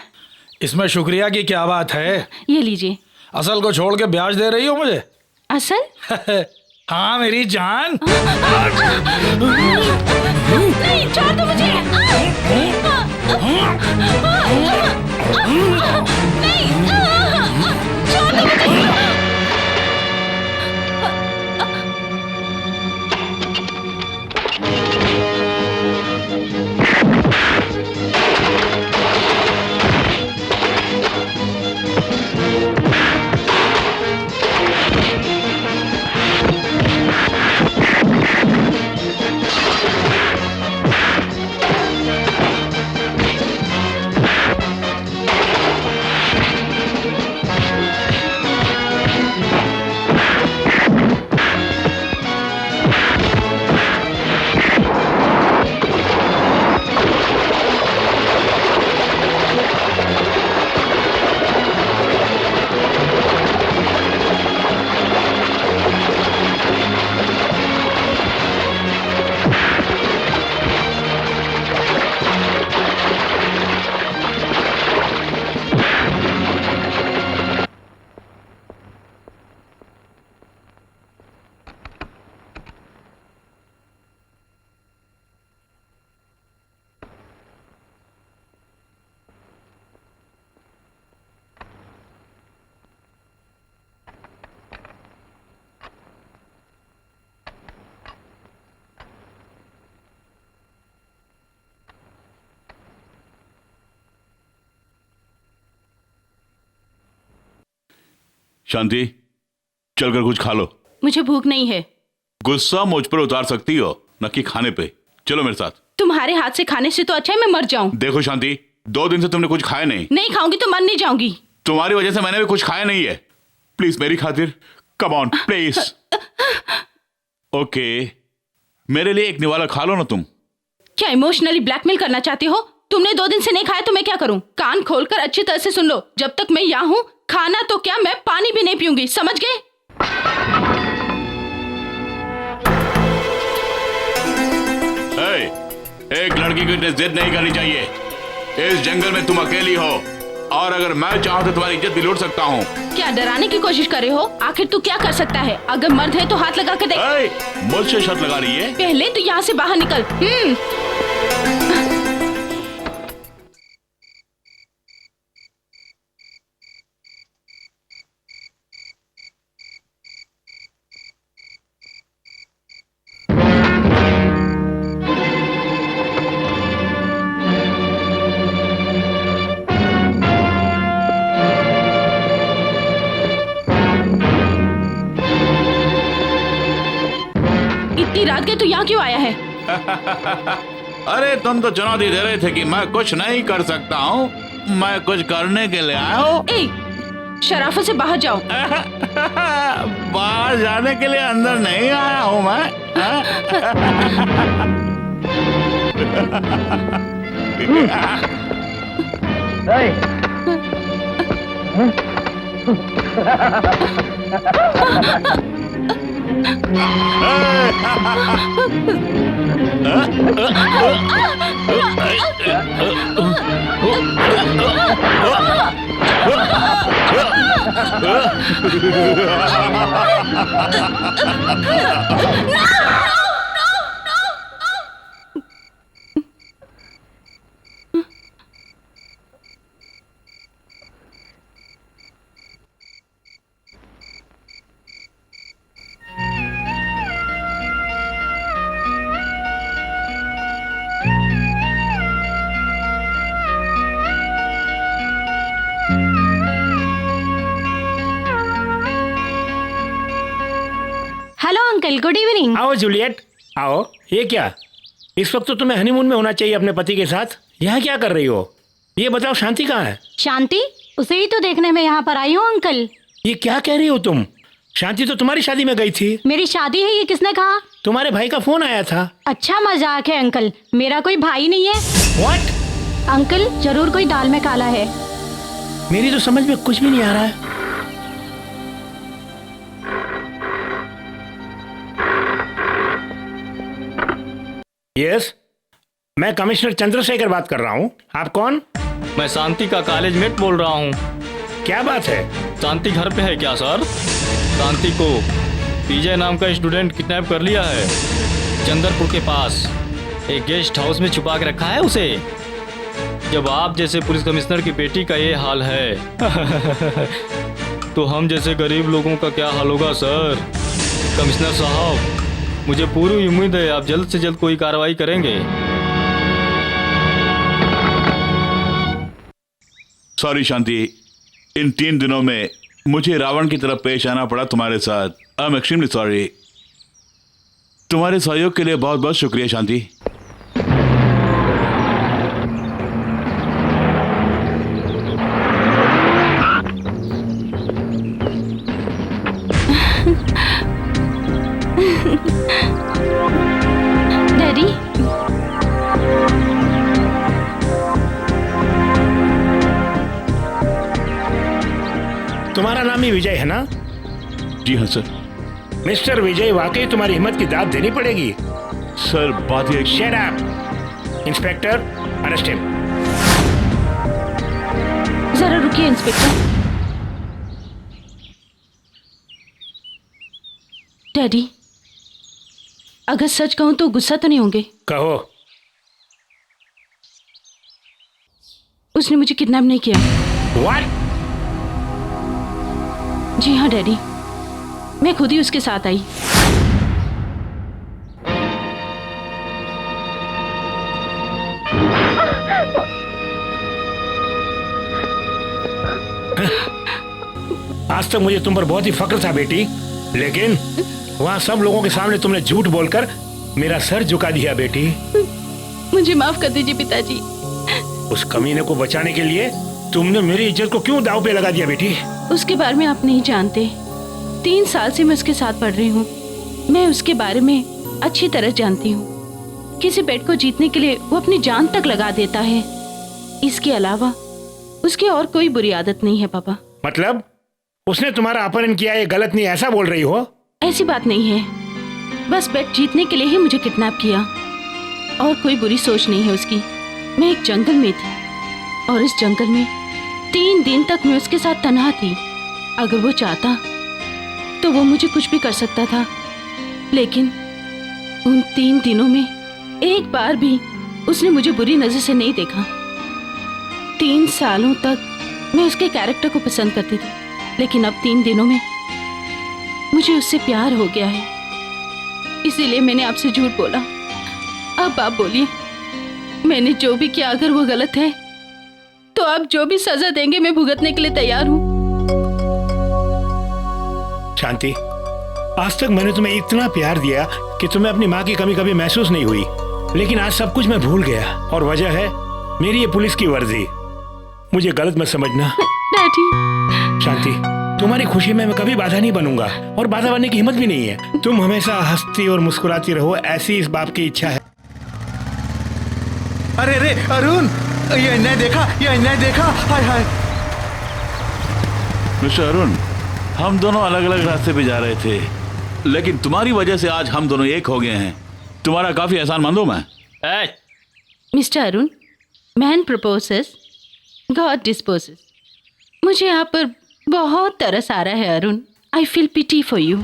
इसमें शुक्रिया की क्या बात है? ये लीजिए। असल को छोड़ के ब्याज दे रही हो मुझे? असल? हाँ मेरी जान। नहीं, छोड़ दो मुझे। नहीं, छोड़ दो मुझे। शांति, चलकर कुछ खा लो। मुझे भूख नहीं है। गुस्सा मुझ पर उतार सकती हो, न कि खाने पे। चलो मेरे साथ। तुम्हारे हाथ से खाने से तो अच्छा है मैं मर जाऊं। देखो शांति, 2 दिन से तुमने कुछ खाया नहीं। नहीं खाऊंगी तो मर नहीं जाऊंगी। तुम्हारी वजह से मैंने भी कुछ खाया नहीं है। प्लीज मेरी खातिर, कम ऑन प्लीज। ओके, मेरे लिए एक निवाला खा लो ना तुम। क्या इमोशनली ब्लैकमेल करना चाहते हो? तुमने 2 दिन से नहीं खाया तो मैं क्या करूं? कान खोलकर अच्छी तरह से सुन लो, जब तक मैं यहाँ हूँ खाना तो क्या, मैं पानी भी नहीं पीऊंगी, समझ गए? एक लड़की को इतनी जिद नहीं करनी चाहिए। इस जंगल में तुम अकेली हो, और अगर मैं चाहूं तो तुम्हारी इज्जत भी लूट सकता हूँ। क्या डराने की कोशिश कर रहे हो? आखिर तू क्या कर सकता है? अगर मर्द है तो हाथ लगा कर देख। मुझसे शर्त लगा रही है? पहले तो यहाँ से बाहर निकल। इतनी रात के तू यहाँ क्यों आया है? अरे तुम तो चुनौती दे रहे थे कि मैं कुछ नहीं कर सकता हूँ, मैं कुछ करने के लिए आया हूँ। शराफत से बाहर जाओ। बाहर जाने के लिए अंदर नहीं आया हूँ मैं। Hello uncle, good evening. आओ जूलियट आओ। ये क्या, इस वक्त तो तुम्हें हनीमून में होना चाहिए अपने पति के साथ। यहाँ क्या कर रही हो? ये बताओ, शांति कहाँ है? शांति? उसे ही तो देखने में यहाँ पर आई हूँ अंकल। ये क्या कह रही हो तुम? शांति तो तुम्हारी शादी में गई थी। मेरी शादी है ये किसने कहा? तुम्हारे भाई का फोन आया था। अच्छा मजाक है अंकल, मेरा कोई भाई नहीं है। व्हाट? अंकल जरूर कोई दाल में काला है। मेरी तो समझ में कुछ भी नहीं आ रहा है। यस, मैं कमिश्नर चंद्रशेखर बात कर रहा हूँ। आप कौन? मैं शांति का कॉलेज मेट बोल रहा हूँ। क्या बात है? शांति घर पे है क्या सर? शांति को पीजे नाम का स्टूडेंट किडनैप कर लिया है। चंदरपुर के पास एक गेस्ट हाउस में छुपा के रखा है उसे। जब आप जैसे पुलिस कमिश्नर की बेटी का ये हाल है तो हम जैसे गरीब लोगों का क्या हाल होगा सर? कमिश्नर साहब, मुझे पूरी उम्मीद है आप जल्द से जल्द कोई कार्रवाई करेंगे। सॉरी शांति, इन 3 दिनों में मुझे रावण की तरफ पेश आना पड़ा तुम्हारे साथ। I am extremely sorry. तुम्हारे सहयोग के लिए बहुत बहुत शुक्रिया शांति। डैडी, तुम्हारा नाम ही विजय है ना? जी हाँ सर। मिस्टर विजय, वाकई तुम्हारी हिम्मत की दाद देनी पड़ेगी। सर बात यह shut up. Inspector, arrest him. जरा रुकिए इंस्पेक्टर। डैडी, अगर सच कहूं तो गुस्सा तो नहीं होंगे? कहो। उसने मुझे किडनैप नहीं किया। व्हाट? जी हाँ डैडी, मैं खुद ही उसके साथ आई। आज तक मुझे तुम पर बहुत ही फक्र था बेटी, लेकिन वहाँ सब लोगों के सामने तुमने झूठ बोलकर मेरा सर झुका दिया बेटी। मुझे माफ कर दीजिए पिताजी। उस कमीने को बचाने के लिए तुमने मेरी इज्जत को क्यों दांव पे लगा दिया बेटी? उसके बारे में आप नहीं जानते। 3 साल से मैं उसके साथ पढ़ रही हूँ। मैं उसके बारे में अच्छी तरह जानती हूँ। किसी पेट को जीतने के लिए वो अपनी जान तक लगा देता है। इसके अलावा उसकी और कोई बुरी आदत नहीं है पापा। मतलब उसने तुम्हारा अपहरण किया, ये गलत नहीं, ऐसा बोल रही हो? ऐसी बात नहीं है, बस पेट जीतने के लिए ही मुझे किडनैप किया और कोई बुरी सोच नहीं है उसकी। मैं एक जंगल में थी और इस जंगल में 3 दिन तक मैं उसके साथ तन्हा थी। अगर वो चाहता तो वो मुझे कुछ भी कर सकता था, लेकिन उन 3 दिनों में एक बार भी उसने मुझे बुरी नजर से नहीं देखा। 3 सालों तक मैं उसके कैरेक्टर को पसंद करती थी, लेकिन अब 3 दिनों में मुझे उससे प्यार हो गया है। इसीलिए मैंने आपसे झूठ बोला। अब आप बोलिए, मैंने जो भी किया अगर वो गलत है तो आप जो भी सजा देंगे मैं भुगतने के लिए तैयार हूँ। शांति, आज तक मैंने तुम्हें इतना प्यार दिया कि तुम्हें अपनी माँ की कमी कभी महसूस नहीं हुई, लेकिन आज सब कुछ मैं भूल गया और वजह है मेरी ये पुलिस की वर्दी। मुझे गलत मत समझना। डैडी। शांति, तुम्हारी खुशी में मैं कभी बाधा नहीं बनूंगा और बाधा बनने की हिम्मत भी नहीं है। तुम हमेशा हंसती और मुस्कुराती रहो, ऐसी इस बाप की इच्छा है। अरे अरे अरुण, ये अन्याय देखा, ये अन्याय देखा। हाय हाय। मिस्टर अरुण, हम दोनों अलग अलग रास्ते पे जा रहे थे, लेकिन तुम्हारी वजह से आज हम दोनों एक हो गए हैं। तुम्हारा काफी एहसान मंद हूं मैं। Mister Arun, man proposes, god disposes. मुझे आप पर बहुत तरस आ रहा है Arun. I feel pity for you.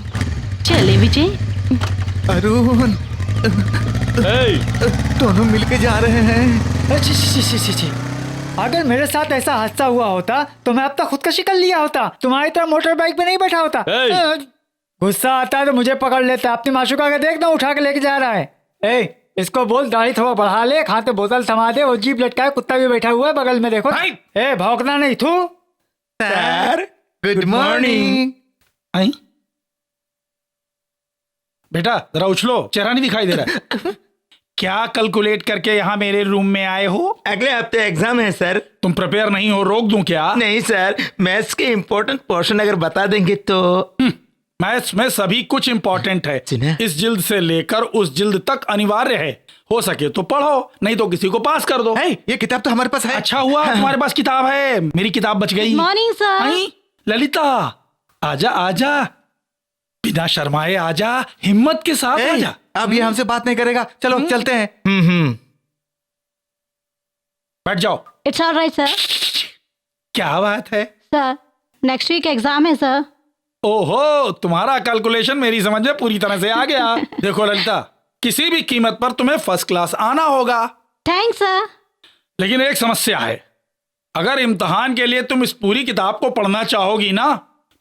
चले विजय। अरुण, दोनों मिलके जा रहे हैं। छी। अगर मेरे साथ ऐसा हादसा हुआ होता तो मैं अब तक खुदकशी कर लिया होता, तुम्हारी तरह मोटर बाइक पे नहीं बैठा होता। गुस्सा आता है तो मुझे पकड़ लेता। अपनी माशुका का देखना, उठा के लेके जा रहा है। इसको बोल दाढ़ी थोड़ा बढ़ा ले, खाते बोतल थमा दे, वो जीप लटका है, कुत्ता भी बैठा हुआ है बगल में, देखो। भौंकना नहीं। तू सर, गुड मॉर्निंग। बेटा जरा उछलो, चेहरा नहीं दिखाई दे रहा है। क्या कैलकुलेट करके यहाँ मेरे रूम में आए हो? अगले हफ्ते एग्जाम है सर। तुम प्रिपेयर नहीं हो, रोक दूं क्या? नहीं सर, मैथ्स के इम्पोर्टेंट पोर्शन अगर बता देंगे तो। मैथ्स में सभी कुछ इम्पोर्टेंट है। सुना? इस जिल्द से लेकर उस जिल्द तक अनिवार्य है। हो सके तो पढ़ो, नहीं तो किसी को पास कर दो। ये किताब तो हमारे पास है। अच्छा हुआ तुम्हारे पास किताब है, मेरी किताब बच गई। Morning sir. आई, ललिता आजा आजा, बिना शर्माए आजा, हिम्मत के साथ आजा। अब ये हमसे बात नहीं करेगा, चलो चलते हैं। बैठ जाओ। It's alright sir. क्या बात है? सर नेक्स्ट वीक एग्जाम है सर। ओहो, तुम्हारा कैलकुलेशन मेरी समझ में पूरी तरह से आ गया। देखो ललिता, किसी भी कीमत पर तुम्हें फर्स्ट क्लास आना होगा। Thanks sir. लेकिन एक समस्या है, अगर इम्तिहान के लिए तुम इस पूरी किताब को पढ़ना चाहोगी ना,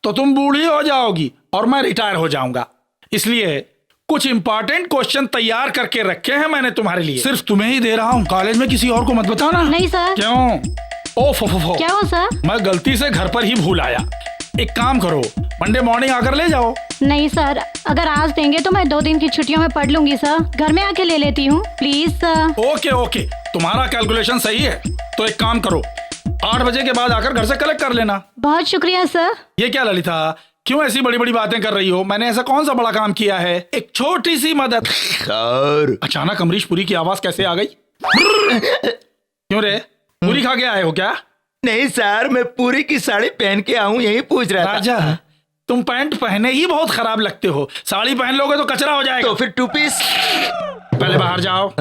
तो तुम बूढ़ी हो जाओगी और मैं रिटायर हो जाऊंगा। इसलिए कुछ इंपॉर्टेंट क्वेश्चन तैयार करके रखे हैं मैंने तुम्हारे लिए। सिर्फ तुम्हें ही दे रहा हूँ, कॉलेज में किसी और को मत बताना। नहीं सर। क्यों? ओफो, क्या हो सर? मैं गलती से घर पर ही भूल आया। एक काम करो, मंडे मॉर्निंग आकर ले जाओ। नहीं सर, अगर आज देंगे तो मैं 2 दिन की छुट्टियों में पढ़ लूंगी सर। घर में आके ले लेती हूँ प्लीज सर। ओके, तुम्हारा कैलकुलेशन सही है, तो एक काम करो, 8 बजे के बाद आकर घर से कलेक्ट कर लेना। बहुत शुक्रिया सर। ये क्या ललिता, क्यों ऐसी बड़ी बड़ी बातें कर रही हो? मैंने ऐसा कौन सा बड़ा काम किया है? एक छोटी सी मदद। और अचानक अमरीश पुरी की आवाज कैसे आ गई? क्यों रे, पूरी खा के आए हो क्या? नहीं सर, मैं पूरी की साड़ी पहन के आऊं, यही पूछ रहा था। राजा, तुम पैंट पहने ही बहुत खराब लगते हो, साड़ी पहन लोगे तो कचरा हो जाएगा। तो फिर 2 पीस। पहले बाहर जाओ।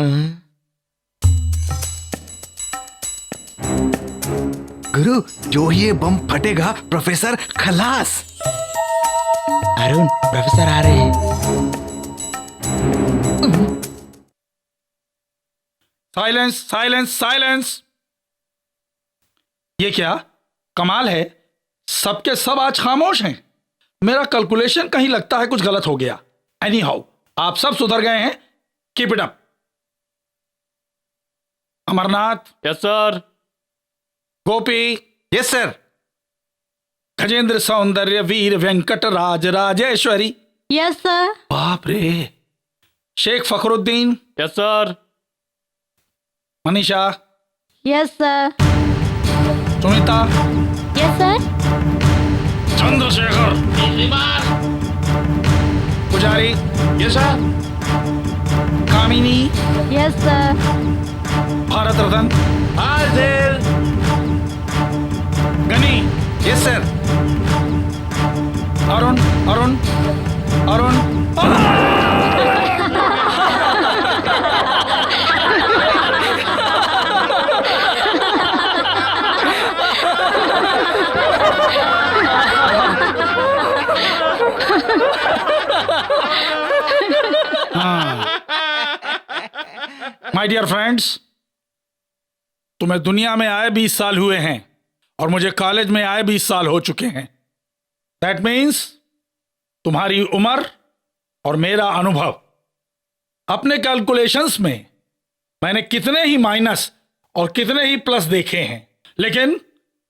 गुरु, जो ये बम फटेगा प्रोफेसर खलास। अरुण, प्रोफेसर आ रहे हैं। Silence silence silence. ये क्या कमाल है, सबके सब आज खामोश हैं। मेरा कैलकुलेशन कहीं लगता है कुछ गलत हो गया। एनी हाउ, आप सब सुधर गए हैं, keep it up. Amarnath. Yes sir. Gopi. Yes sir. Gajendra सौंदर्य वीर वेंकट राज राजेश्वरी। Yes sir. बाप रे। Sheikh Fakhruddin. Yes sir. Manisha. Yes sir. Sunita. Yes sir. Chandrashekhar. Pujari. Yes sir. Kamini. Yes sir. Bharat Ratna. हाजिर। Gani. Yes sir. Arun Arun Arun. My dear friends, तुम्हें दुनिया में आए 20 साल हुए हैं और मुझे कॉलेज में आए 20 साल हो चुके हैं। दैट मीन्स तुम्हारी उम्र और मेरा अनुभव। अपने कैलकुलेशंस में मैंने कितने ही माइनस और कितने ही प्लस देखे हैं, लेकिन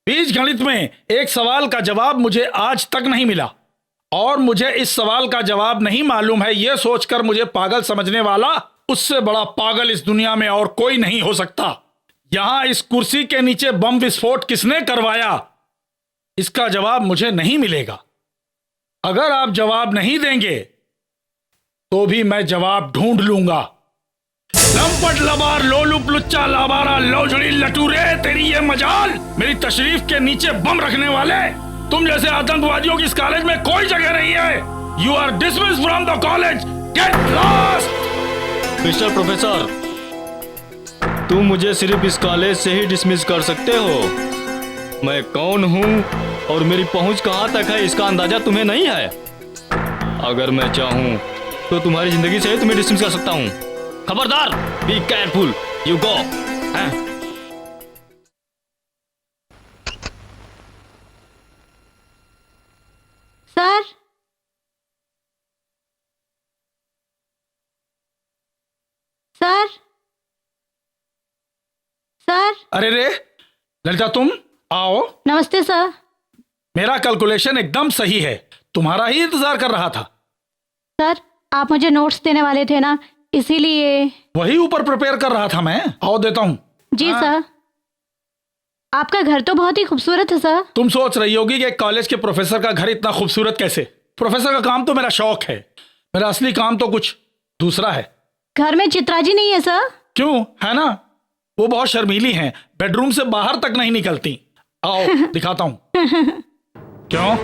बीजगणित में एक सवाल का जवाब मुझे आज तक नहीं मिला। और मुझे इस सवाल का जवाब नहीं मालूम है, यह सोचकर मुझे पागल समझने वाला उससे बड़ा पागल इस दुनिया में और कोई नहीं हो सकता। यहां इस कुर्सी के नीचे बम विस्फोट किसने करवाया, इसका जवाब मुझे नहीं मिलेगा। अगर आप जवाब नहीं देंगे तो भी मैं जवाब ढूंढ लूंगा। लंपट लबार लोलुप लुच्चा लाबारा लोजड़ी लटूरे, तेरी ये मजाल। मेरी तशरीफ के नीचे बम रखने वाले तुम जैसे आतंकवादियों की इस कॉलेज में कोई जगह नहीं है। You are dismissed from the college, get lost. Mister professor, तुम मुझे सिर्फ इस कॉलेज से ही डिसमिस कर सकते हो। मैं कौन हूँ और मेरी पहुंच कहाँ तक है इसका अंदाजा तुम्हें नहीं है। अगर मैं चाहूँ तो तुम्हारी जिंदगी से ही तुम्हें डिसमिस कर सकता हूँ। खबरदार, be careful, you go. Sir, sir, sir. अरे रे ललिता, तुम आओ। नमस्ते सर। मेरा कैलकुलेशन एकदम सही है, तुम्हारा ही इंतजार कर रहा था। सर, आप मुझे नोट्स देने वाले थे ना, इसीलिए। वही ऊपर प्रिपेयर कर रहा था मैं। आओ देता हूँ। जी सर। आपका घर तो बहुत ही खूबसूरत है सर। तुम सोच रही होगी कि कॉलेज के प्रोफेसर का घर इतना खूबसूरत कैसे। प्रोफेसर का काम तो मेरा शौक है, मेरा असली काम तो कुछ दूसरा है। घर में चित्राजी नहीं है सर? क्यों, है ना, वो बहुत शर्मीली हैं, बेडरूम से बाहर तक नहीं निकलती। आओ दिखाता हूँ। क्यों,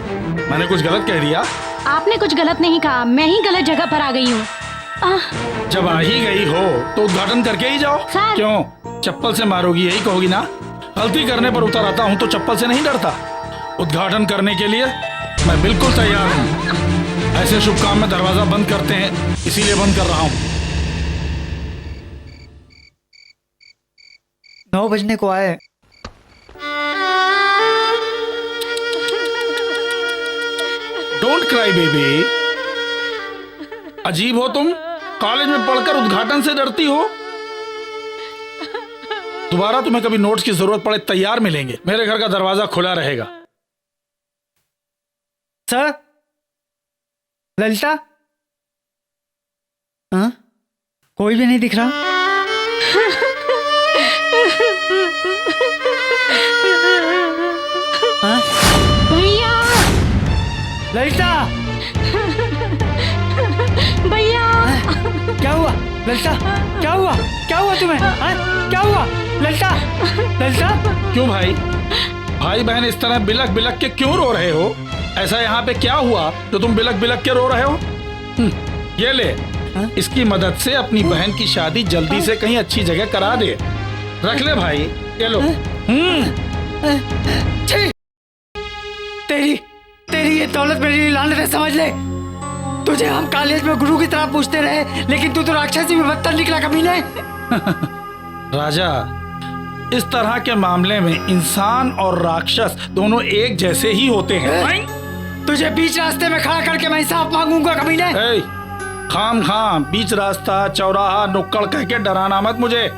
मैंने कुछ गलत कह दिया? आपने कुछ गलत नहीं कहा, मैं ही गलत जगह पर आ गई हूँ। जब आ ही गई हो तो उद्घाटन करके ही जाओ। सर। क्यों, चप्पल से मारोगी यही कहोगी ना? गलती करने पर उतर आता हूँ तो चप्पल से नहीं डरता। उद्घाटन करने के लिए मैं बिल्कुल तैयार हूँ। ऐसे शुभ काम में दरवाजा बंद करते हैं, इसीलिए बंद कर रहा हूँ। 9 बजने को आए। Don't cry baby. अजीब हो तुम, कॉलेज में पढ़कर उद्घाटन से डरती हो। दोबारा तुम्हें कभी नोट्स की जरूरत पड़े तैयार मिलेंगे। मेरे घर का दरवाजा खुला रहेगा। सर, ललिता? हाँ? कोई भी नहीं दिख रहा। हाँ? भैया, ललिता! भैया! क्या हुआ ललिता? क्या हुआ? क्या हुआ तुम्हें? हाँ? क्या हुआ ललिता? ललिता? क्यों भाई, भाई बहन इस तरह बिलक बिलक के क्यों रो रहे हो? ऐसा यहाँ पे क्या हुआ जो तुम बिलक बिलक के रो रहे हो? ये ले, इसकी मदद से अपनी बहन की शादी जल्दी से कहीं अच्छी जगह करा दे। रख ले भाई, ये लो। तेरी तेरी ये दौलत मेरे लिए लानत है, समझ ले। तुझे हम कॉलेज में गुरु की तरह पूछते रहे, लेकिन तू तो राक्षसी में बदतर निकला कमीने। राजा, इस तरह के मामले में इंसान और राक्षस दोनों एक जैसे ही होते हैं। तुझे बीच रास्ते में खड़ा करके मैं इंसाफ मांगूंगा कमीने। खाम खाम बीच रास्ता, चौराहा, नुक्कड़ कह के डराना मत मुझे।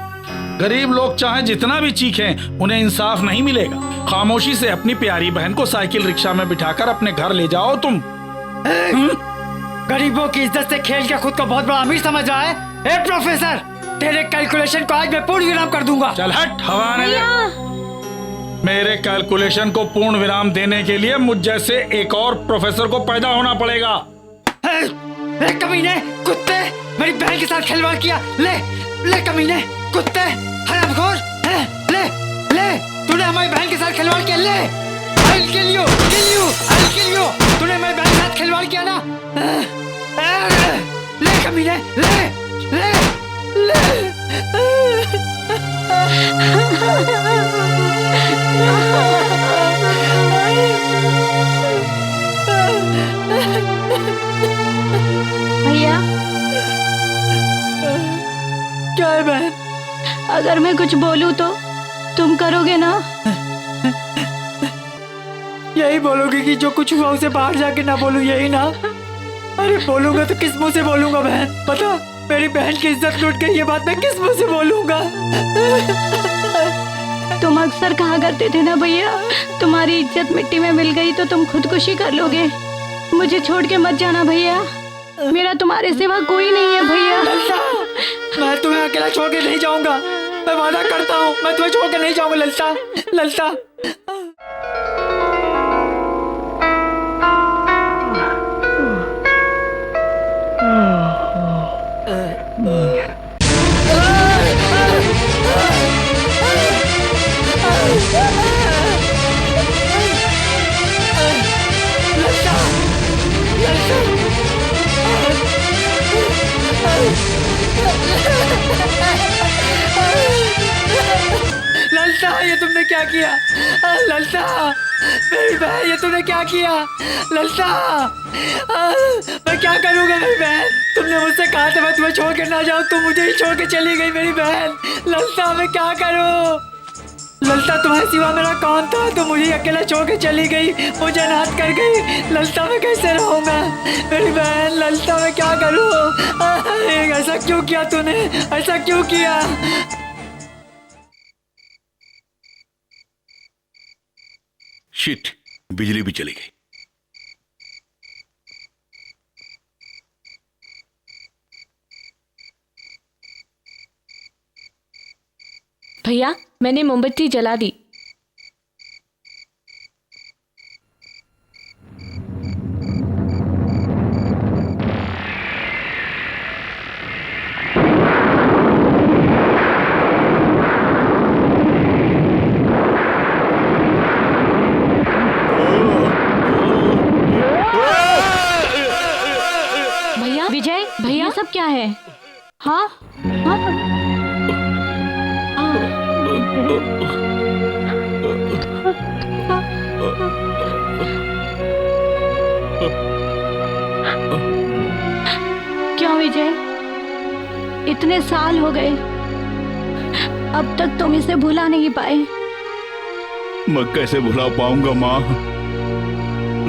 गरीब लोग चाहे जितना भी चीखें, उन्हें इंसाफ नहीं मिलेगा। खामोशी से अपनी प्यारी बहन को साइकिल रिक्शा में बिठाकर अपने घर ले जाओ तुम। गरीबों की इज्जत से खेल के खुद को बहुत बड़ा अमीर समझ रहा है। ए प्रोफेसर, तेरे कैलकुलेशन को आज मैं पूर्ण विराम कर दूंगा। चल हट, हवा आने दे। मेरे कैलकुलेशन को पूर्ण विराम देने के लिए मुझ जैसे एक और प्रोफेसर को पैदा होना पड़ेगा। कमीने, कुत्ते, मेरी बहन के साथ खिलवाड़ किया। ले ले कमीने, कुत्ते, हरामखोर, ले ले, तूने हमारी बहन के साथ खिलवाड़ किया। ले, I'll kill you, I'll kill you। तूने मेरी बहन के साथ खिलवाड़ किया ना। ले कमीने, ले ले ले। भैया, क्या है बहन? अगर मैं कुछ बोलूं तो तुम करोगे ना? यही बोलोगे कि जो कुछ हुआ उसे बाहर जाके ना बोलूं, यही ना? अरे बोलूंगा तो किस मुंह से बोलूंगा बहन? पता, मेरी बहन की इज्जत लूट गई, ये बात मैं किस मुंह से बोलूंगा? तुम अक्सर कहा करते थे ना भैया, तुम्हारी इज्जत मिट्टी में मिल गई तो तुम खुदकुशी कर लोगे। मुझे छोड़ के मत जाना भैया, मेरा तुम्हारे सिवा कोई नहीं है भैया। ललिता, मैं तुम्हें अकेला छोड़ के नहीं जाऊंगा, मैं वादा करता हूँ, मैं तुम्हें छोड़ के नहीं जाऊंगा ललिता। ललिता, ललिता, ये तुमने क्या किया? ललिता, मेरी बहन, ये तुमने क्या किया? ललिता, मैं क्या करूंगा मेरी बहन? तुमने मुझसे कहा था मैं तुम्हें छोड़ के ना जाऊं, तुम मुझे ही छोड़ के चली गई मेरी बहन। ललिता, मैं क्या करूं? ललिता, तुम्हारे सिवा मेरा कौन था? तुम मुझे अकेला छोड़ के चली गई, मुझे अनाथ कर गई। ललिता, मैं कैसे रहूंगा मेरी बहन? ललिता, मैं क्या करूं? ऐसा क्यों किया तूने? ऐसा क्यों किया? शिट, बिजली भी चली गई। भैया मैंने मोमबत्ती जला दी। भैया विजय भैया सब क्या है? हाँ हाँ क्यों विजय, इतने साल हो गए, अब तक तुम इसे भुला नहीं पाए। मैं कैसे भुला पाऊंगा माँ?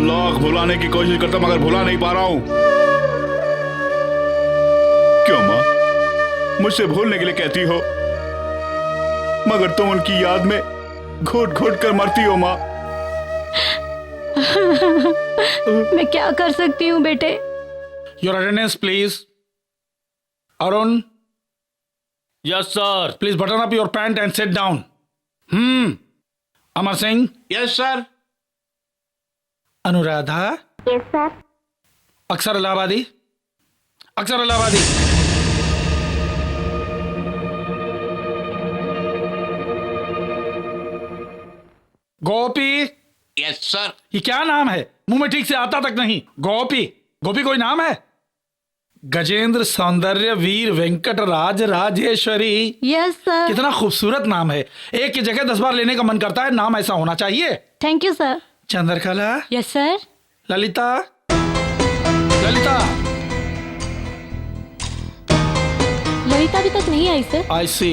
लाख भुलाने की कोशिश करता मगर भुला नहीं पा रहा हूं। क्यों माँ मुझसे भूलने के लिए कहती हो, मगर तुम उनकी याद में घोट घोट कर मरती हो माँ। मैं क्या कर सकती हूँ बेटे? Your attendance please. Arun, yes sir. Please button up your pant and sit down. Amar Singh. Yes sir. Anuradha. Yes sir. अक्षर इलाहाबादी। अक्षर इलाहाबादी। गोपी। Yes sir. ये क्या नाम है? मुंह में ठीक से आता तक नहीं। गोपी। गोपी कोई नाम है? गजेंद्र सौंदर्य वीर वेंकट राज राजेश्वरी। Yes sir. कितना खूबसूरत नाम है। एक की जगह 10 बार लेने का मन करता है। नाम ऐसा होना चाहिए। Thank you sir. Chandrakala. Yes sir. Lalita. Lalita. Lalita अभी तक नहीं आई सर। आई सी।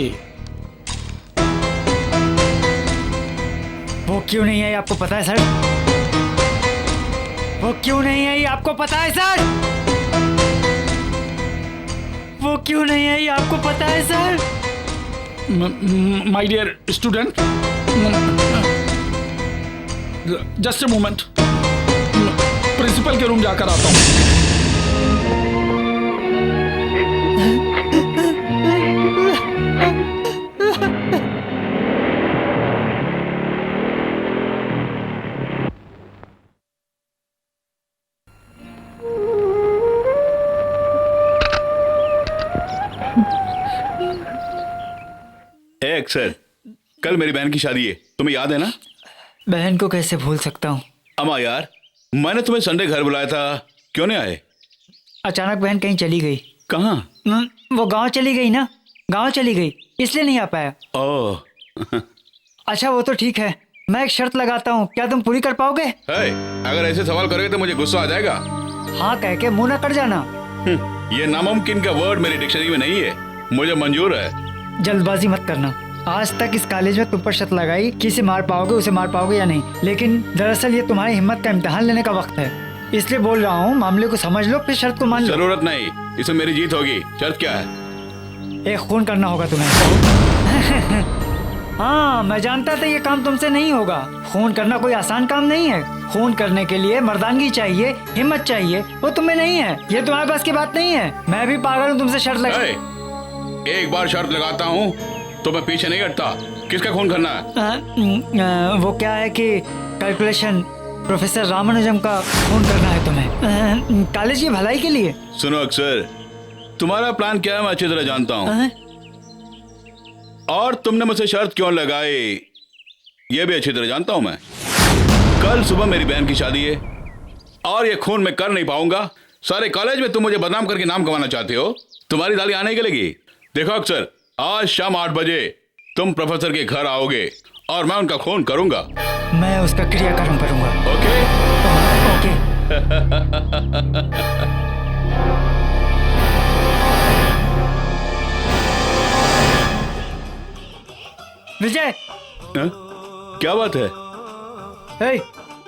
वो क्यों नहीं आई आपको पता है सर? वो क्यों नहीं आई आपको पता है सर? वो क्यों नहीं आई आपको पता है sir? My dear student, just a moment, principal के रूम जाकर आता हूँ। अक्षर, कल मेरी बहन की शादी है, तुम्हें याद है ना? बहन को कैसे भूल सकता हूँ? अम्मा यार, मैंने तुम्हें संडे घर बुलाया था, क्यों नहीं आए? अचानक बहन कहीं चली गई। कहाँ? वो गांव चली गई ना, गांव चली गई, इसलिए नहीं आ पाया। ओह। अच्छा वो तो ठीक है, मैं एक शर्त लगाता हूँ, क्या तुम पूरी कर पाओगे? अगर ऐसे सवाल करोगे तो मुझे गुस्सा आ जाएगा। हाँ कह के मुंह ना कर जाना। ये नामुमकिन का वर्ड मेरी डिक्शनरी में नहीं है, मुझे मंजूर है। जल्दबाजी मत करना। आज तक इस कॉलेज में तुम पर शर्त लगाई कि इसे मार पाओगे, उसे मार पाओगे या नहीं, लेकिन दरअसल ये तुम्हारी हिम्मत का इम्तिहान लेने का वक्त है, इसलिए बोल रहा हूँ मामले को समझ लो फिर शर्त को मान लो। जरूरत नहीं, इसमें मेरी जीत होगी। शर्त क्या है? एक खून करना होगा तुम्हें। हाँ मैं जानता था ये काम तुमसे नहीं होगा। खून करना कोई आसान काम नहीं है। खून करने के लिए मर्दानगी चाहिए, हिम्मत चाहिए, वो तुम्हें नहीं है। ये तुम्हारे पास की बात नहीं है। मैं भी पागल हूँ तुमसे शर्त लगा। एक बार शर्त लगाता हूँ तो मैं पीछे नहीं हटता। किसका खून करना है? वो क्या है कि कैलकुलेशन प्रोफेसर रामानुजम का खून करना है तुम्हें, कॉलेज की भलाई के लिए। सुनो अक्षर, तुम्हारा प्लान क्या है मैं अच्छी तरह जानता हूँ, और तुमने मुझसे शर्त क्यों लगाई ये भी अच्छी तरह जानता हूँ मैं। कल सुबह मेरी बहन की शादी है और ये खून मैं कर नहीं पाऊंगा। सारे कॉलेज में तुम मुझे बदनाम करके नाम कमाना चाहते हो, तुम्हारी दाली आने के लगी। देखो अक्षर, आज शाम 8 बजे तुम प्रोफेसर के घर आओगे और मैं उनका खून करूंगा। मैं उसका क्रियाकर्म करूंगा। ओके? ओके। विजय, क्या बात है?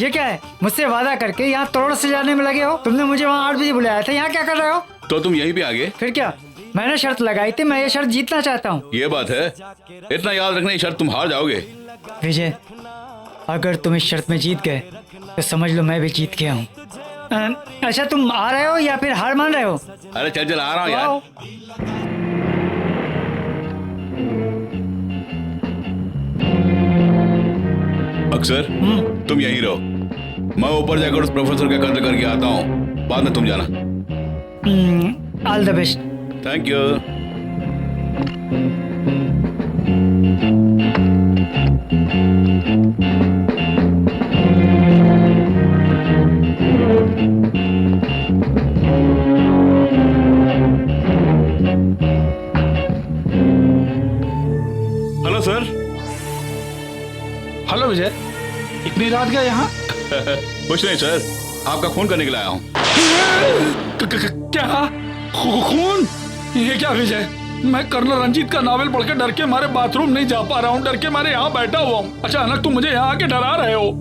ये क्या है? मुझसे वादा करके यहाँ तोड़ से जाने में लगे हो। तुमने मुझे वहाँ 8 बजे बुलाया था, यहाँ क्या कर रहे हो? तो तुम यहीं पे आ गए? फिर क्या, मैंने शर्त लगाई थी, मैं ये शर्त जीतना चाहता हूँ। ये बात है, इतना याद रखना, ये शर्त तुम हार जाओगे। विजय, अगर तुम इस शर्त में जीत गए तो समझ लो मैं भी जीत गया हूँ। अच्छा तुम आ रहे हो या फिर हार मान रहे हो? अरे चल चल आ रहा हूँ यार। अक्सर तुम यहीं रहो, मैं ऊपर जाकर उस प्रोफेसर का कत्ल करके आता हूँ, बाद में तुम जाना। All the best. Thank you. Hello sir. Hello Vijay, इतनी रात गया यहाँ? कुछ नहीं सर, आपका खून करने के लिए आया हूँ। क्या खून? ये क्या विजय, मैं कर्नल रंजीत का नावल पढ़ के डर के मारे बाथरूम नहीं जा पा रहा हूँ, डर के मारे यहाँ बैठा हुआ हूँ। अचानक तुम मुझे यहाँ आके डरा रहे हो।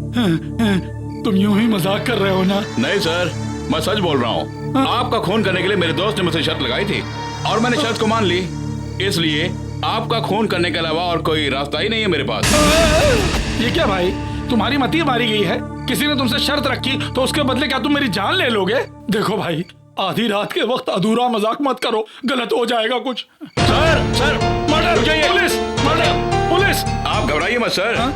तुम यूं ही मजाक कर रहे हो ना? नहीं सर, मैं सच बोल रहा हूँ। आपका खून करने के लिए मेरे दोस्त ने मुझसे शर्त लगाई थी और मैंने शर्त को मान ली, इसलिए आपका खून करने के अलावा और कोई रास्ता ही नहीं है मेरे पास। ये क्या भाई, तुम्हारी मती मारी गई है? किसी ने तुमसे शर्त रखी तो उसके बदले क्या तुम मेरी जान ले लोगे? देखो भाई, आधी रात के वक्त अधूरा मजाक मत करो, गलत हो जाएगा कुछ। Sir murder! Police! Murder! Police! आप घबराइए मत सर। हाँ?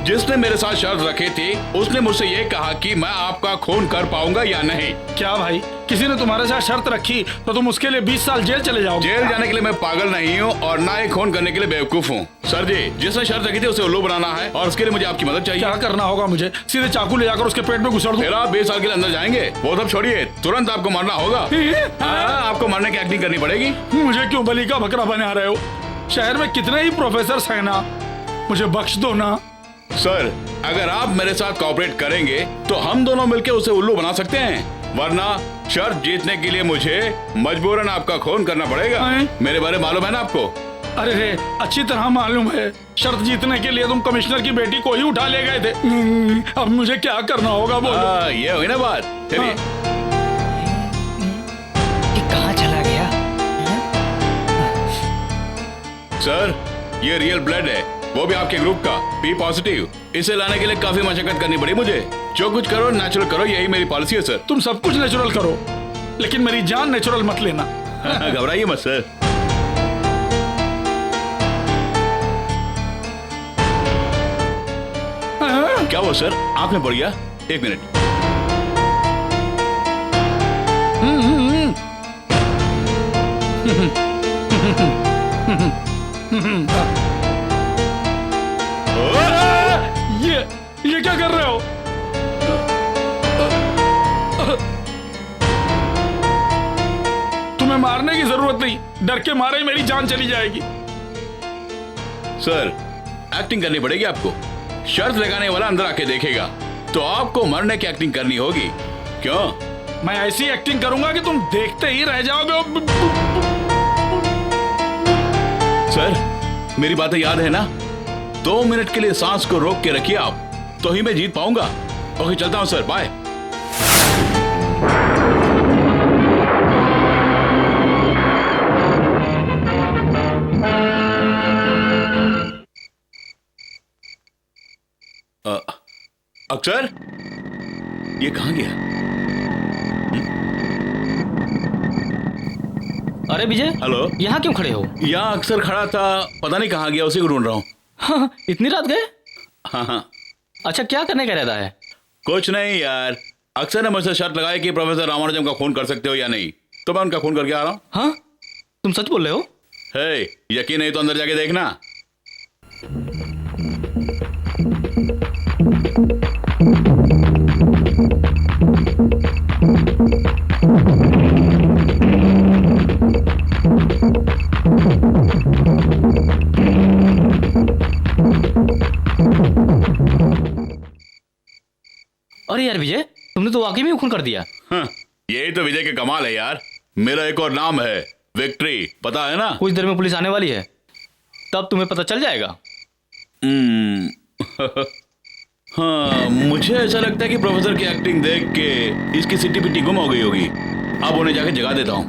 जिसने मेरे साथ शर्त रखी थी उसने मुझसे ये कहा कि मैं आपका खून कर पाऊंगा या नहीं। क्या भाई, किसी ने तुम्हारे साथ शर्त रखी तो तुम उसके लिए 20 साल जेल चले जाओगे? जेल जाने के लिए मैं पागल नहीं हूँ और ना ही खून करने के लिए बेवकूफ हूँ। सर जी, जिसने शर्त रखी थी उसे उल्लू बनाना है और उसके लिए मुझे आपकी मदद चाहिए। क्या करना होगा मुझे? सीधे चाकू ले जाकर उसके पेट में घुसड़ दूं? फिर आप 20 साल के लिए अंदर जाएंगे। वो सब छोड़िए, तुरंत आपको मारना होगा। आपको मारने की एक्टिंग करनी पड़ेगी। मुझे क्यों बलि का बकरा बना रहे हो? शहर में कितने ही प्रोफेसर हैं ना, मुझे बख्श दो ना। सर, अगर आप मेरे साथ कोऑपरेट करेंगे तो हम दोनों मिलकर उसे उल्लू बना सकते हैं, वरना शर्त जीतने के लिए मुझे मजबूरन आपका खून करना पड़ेगा। मेरे बारे में मालूम है ना आपको? अरे रे, अच्छी तरह मालूम है। शर्त जीतने के लिए तुम कमिश्नर की बेटी को ही उठा ले गए थे। अब मुझे क्या करना होगा बोलो? ये हुई ना बात। चलिए। ये कहाँ चला गया? सर, ये रियल ब्लड है, वो भी आपके ग्रुप का, बी पॉजिटिव। इसे लाने के लिए काफी मशक्कत करनी पड़ी मुझे। जो कुछ करो नेचुरल करो, यही मेरी पॉलिसी है सर। तुम सब कुछ नेचुरल करो, लेकिन मेरी जान नेचुरल मत लेना। घबराइए मत सर। क्या वो सर, आंख में पड़ गया? एक मिनट। ये क्या कर रहे हो? तुम्हें मारने की जरूरत नहीं, डर के मारे ही मेरी जान चली जाएगी। सर, एक्टिंग करनी पड़ेगी आपको। शर्त लगाने वाला अंदर आके देखेगा तो आपको मरने की एक्टिंग करनी होगी। क्यों? मैं ऐसी एक्टिंग करूंगा कि तुम देखते ही रह जाओगे। सर, मेरी बातें याद है ना? 2 मिनट के लिए सांस को रोक के रखिए आप, तो ही मैं जीत पाऊंगा। ओके, चलता हूं सर, बाय। अक्सर, ये कहां गया? अरे विजय, हेलो। यहाँ क्यों खड़े हो? यहाँ अक्सर खड़ा था, पता नहीं कहां गया, उसी को ढूंढ रहा हूँ। हाँ, इतनी रात गए? हाँ हाँ। अच्छा, क्या करने का रहता है? कुछ नहीं यार, अक्सर ने मुझसे शर्त लगाई कि प्रोफेसर रामानुजम का खून कर सकते हो या नहीं, तो मैं उनका खून करके आ रहा हूँ। हाँ, तुम सच बोल रहे हो? हे, यकीन नहीं तो अंदर जाके देखना। अरे यार विजय, तुमने तो वाकई में खून कर दिया। हाँ, यही तो विजय के कमाल है यार। मेरा एक और नाम है विक्ट्री, पता है ना? कुछ देर में पुलिस आने वाली है, तब तुम्हें पता चल जाएगा। हाँ, मुझे ऐसा लगता है कि प्रोफेसर की एक्टिंग देख के इसकी सिटी पिटी गुम हो गई होगी। अब उन्हें जाके जगा देता हूँ।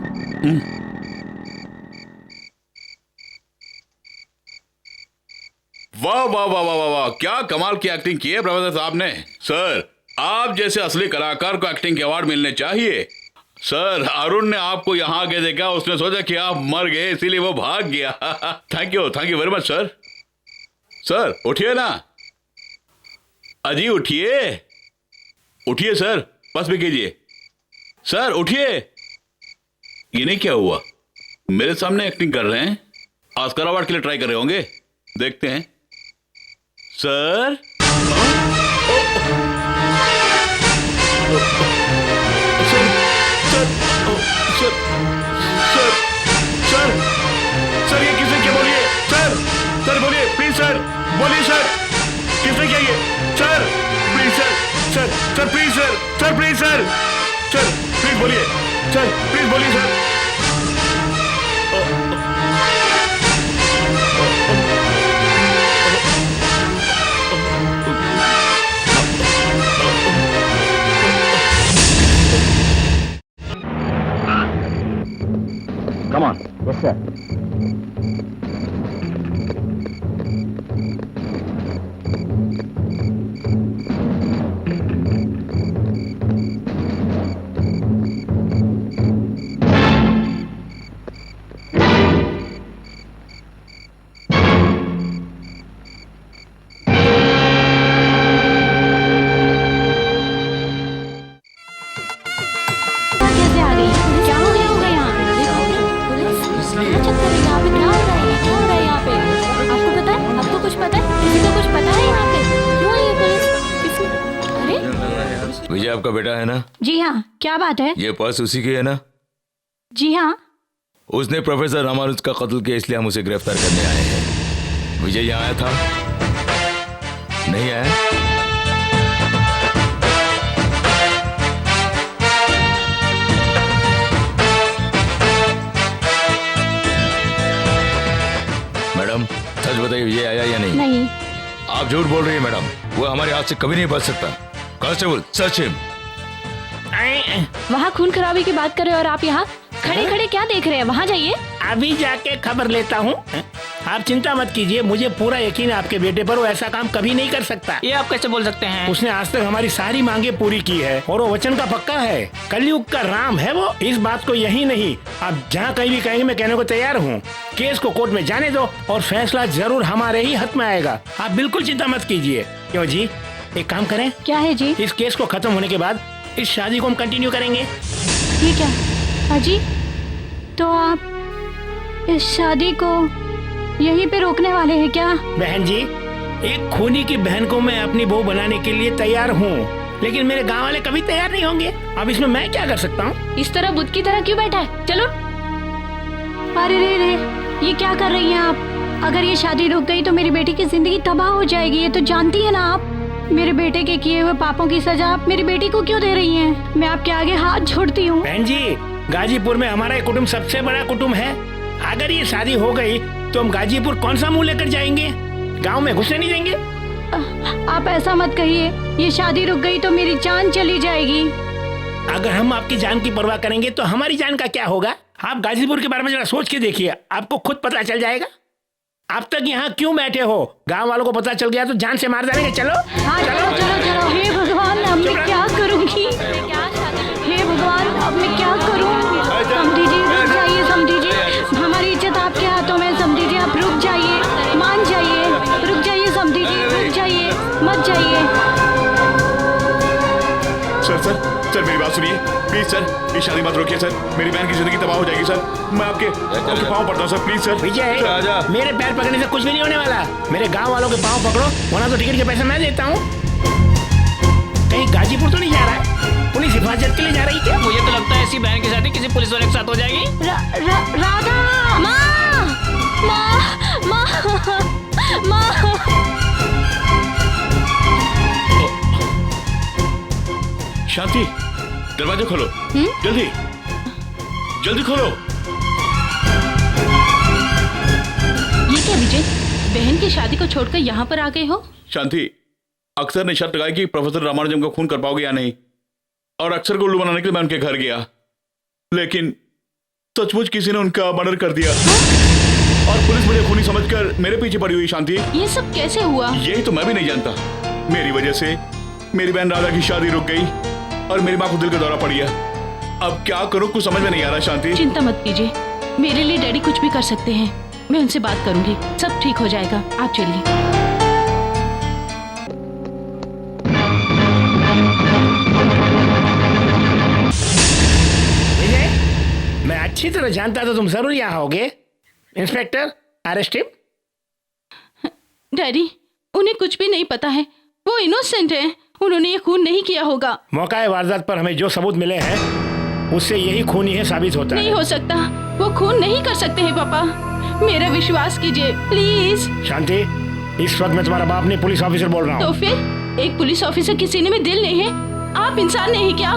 वाह वाह वाह वाह वाह वाह, क्या कमाल की एक्टिंग की है प्रोफेसर साहब ने। सर, आप जैसे असली कलाकार को एक्टिंग के अवार्ड मिलने चाहिए। सर, अरुण ने आपको यहाँ आके देखा, उसने सोचा कि आप मर गए इसीलिए वो भाग गया। Thank you very much sir. Sir, उठिए ना। अजी उठिए, उठिए सर, बस भी कीजिए। सर उठिए। इन्हें क्या हुआ? मेरे सामने एक्टिंग कर रहे हैं, ऑस्कर अवार्ड के लिए ट्राई कर रहे होंगे। देखते हैं। Sir sir sir sir sir sir sir ये किसने क्या? बोलिए सर, सर बोलिए प्लीज सर, बोलिए सर, किसने क्या ये? Sir please sir, sir sir please sir, sir please sir, sir please बोलिए, सर प्लीज बोलिए sir. Come on. Yes, sir. कैसे आ गई? क्या हो गया होगा यहाँ? क्या चक्कर है यहाँ पे? क्या हो रहा है? क्या हो रहा है यहाँ पे? आपको पता है? आपको कुछ पता है? किसी को कुछ पता है यहाँ पे? क्यों आई है पुलिस? अरे विजय आपका बेटा है ना? जी हाँ, क्या बात है? ये पर्स उसी की है ना? जी हाँ। उसने प्रोफेसर रामानुज का कत्ल किया, इसलिए हम उसे गिरफ्तार करने आए हैं। विजय यहाँ आया था? नहीं आया? मैडम सच बताइए, विजय आया या नहीं? नहीं। आप झूठ बोल रही है मैडम, वो हमारे हाथ से कभी नहीं बच सकता। Constable search him. वहाँ खून खराबे की बात कर रहे हो और आप यहाँ खड़े खड़े क्या देख रहे हैं? वहाँ जाइए। अभी जाके खबर लेता हूँ। आप चिंता मत कीजिए, मुझे पूरा यकीन है आपके बेटे पर, वो ऐसा काम कभी नहीं कर सकता। ये आप कैसे बोल सकते हैं? उसने आज तक हमारी सारी मांगे पूरी की है और वो वचन का पक्का है। कलयुग का राम है वो। इस बात को यही नहीं, आप जहाँ कहीं भी कहेंगे मैं कहने को तैयार हूँ। केस को कोर्ट में जाने दो और फैसला जरूर हमारे ही हाथ में आएगा। आप बिल्कुल चिंता मत कीजिए। क्यों जी, एक काम करें, क्या है जी? इस केस को खत्म होने के बाद इस शादी को हम कंटिन्यू करेंगे। ये क्या? अजी, तो आप इस शादी को यहीं पे रोकने वाले हैं क्या? बहन जी, एक खूनी की बहन को मैं अपनी बहू बनाने के लिए तैयार हूँ, लेकिन मेरे गांव वाले कभी तैयार नहीं होंगे। अब इसमें मैं क्या कर सकता हूँ? इस तरह बुद्ध की तरह क्यों बैठा है? चलो। अरे रे, ये क्या कर रही हैं आप? अगर ये शादी रुक गई तो मेरी बेटी की जिंदगी तबाह हो जाएगी, ये तो जानती है ना आप। मेरे बेटे के किए हुए पापों की सजा आप मेरी बेटी को क्यों दे रही हैं? मैं आपके आगे हाथ जोड़ती हूँ। बहन जी, गाजीपुर में हमारा ये कुटुंब सबसे बड़ा कुटुंब है। अगर ये शादी हो गई तो हम गाजीपुर कौन सा मुंह लेकर जाएंगे? गांव में घुसने नहीं देंगे। आप ऐसा मत कहिए, ये शादी रुक गई तो मेरी जान चली जाएगी। अगर हम आपकी जान की परवाह करेंगे तो हमारी जान का क्या होगा? आप गाजीपुर के बारे में जरा सोच के देखिए, आपको खुद पता चल जाएगा। अब तक यहाँ क्यों बैठे हो? गांव वालों को पता चल गया तो जान से मार डालेंगे। चलो हाँ, चलो चलो चलो। हे भगवान, अब मैं क्या करूँगी? हे भगवान, अब मैं क्या करूँ? समझी जी, रुक जाइए। समझी जी, हमारी इज्जत आपके हाथों में। समझी जी, आप रुक जाइए, मान जाइए, रुक जाइए। समझी जी, रुक जाइए, मत जाइए। सर मेरी बात सुनिए प्लीज सर, ये शादी मत रोकिए सर, मेरी बहन की जिंदगी तबाह हो जाएगी सर। मैं आपके पाँव पड़ता हूँ सर, प्लीज सर। विजय, मेरे पैर पकड़ने से कुछ भी नहीं होने वाला। मेरे गांव वालों के पाँव पकड़ो, वरना तो टिकट के पैसे मैं देता हूँ। कहीं गाजीपुर तो नहीं जा रहा है? पुलिस हिफाजत के लिए जा रही क्या? मुझे तो लगता है ऐसी बहन की शादी किसी पुलिस वाले के साथ हो जाएगी। राधा, माँ, माँ, माँ, माँ। शांति, दरवाजा खोलो। जल्दी जल्दी खोलो। ये क्या विजय, बहन की शादी को छोड़कर यहाँ पर आ गए हो? शांति, अक्सर ने शर्त लगाई कि प्रोफेसर रामानुजम को खून कर पाओगे या नहीं, और अक्सर को उल्लू बनाने के लिए मैं उनके घर गया, लेकिन सचमुच किसी ने उनका मर्डर कर दिया। और पुलिस मुझे खूनी समझकर मेरे पीछे पड़ी हुई। शांति, ये सब कैसे हुआ? यही तो मैं भी नहीं जानता। मेरी वजह से मेरी बहन राधा की शादी रुक गई और मेरी माँ को दिल का दौरा पड़ गया। अब क्या करूं, कुछ समझ में नहीं आ रहा। शांति, चिंता मत कीजिए, मेरे लिए डैडी कुछ भी कर सकते हैं। मैं उनसे बात करूंगी, सब ठीक हो जाएगा। आप चलिए। अच्छी तरह जानता तो तुम जरूर यहाँ होगे। Inspector, arrest him. डैडी, उन्हें कुछ भी नहीं पता है, वो इनोसेंट है, उन्होंने ये खून नहीं किया होगा। मौका वारदात पर हमें जो सबूत मिले हैं उससे यही खून ही है साबित होता है। नहीं हो सकता, वो खून नहीं कर सकते हैं पापा, मेरा विश्वास कीजिए प्लीज। शांति, इस वक्त मैं तुम्हारा बाप नहीं पुलिस ऑफिसर बोल रहा तो हूँ। फिर एक पुलिस ऑफिसर के सीने में दिल नहीं है? आप इंसान नहीं क्या?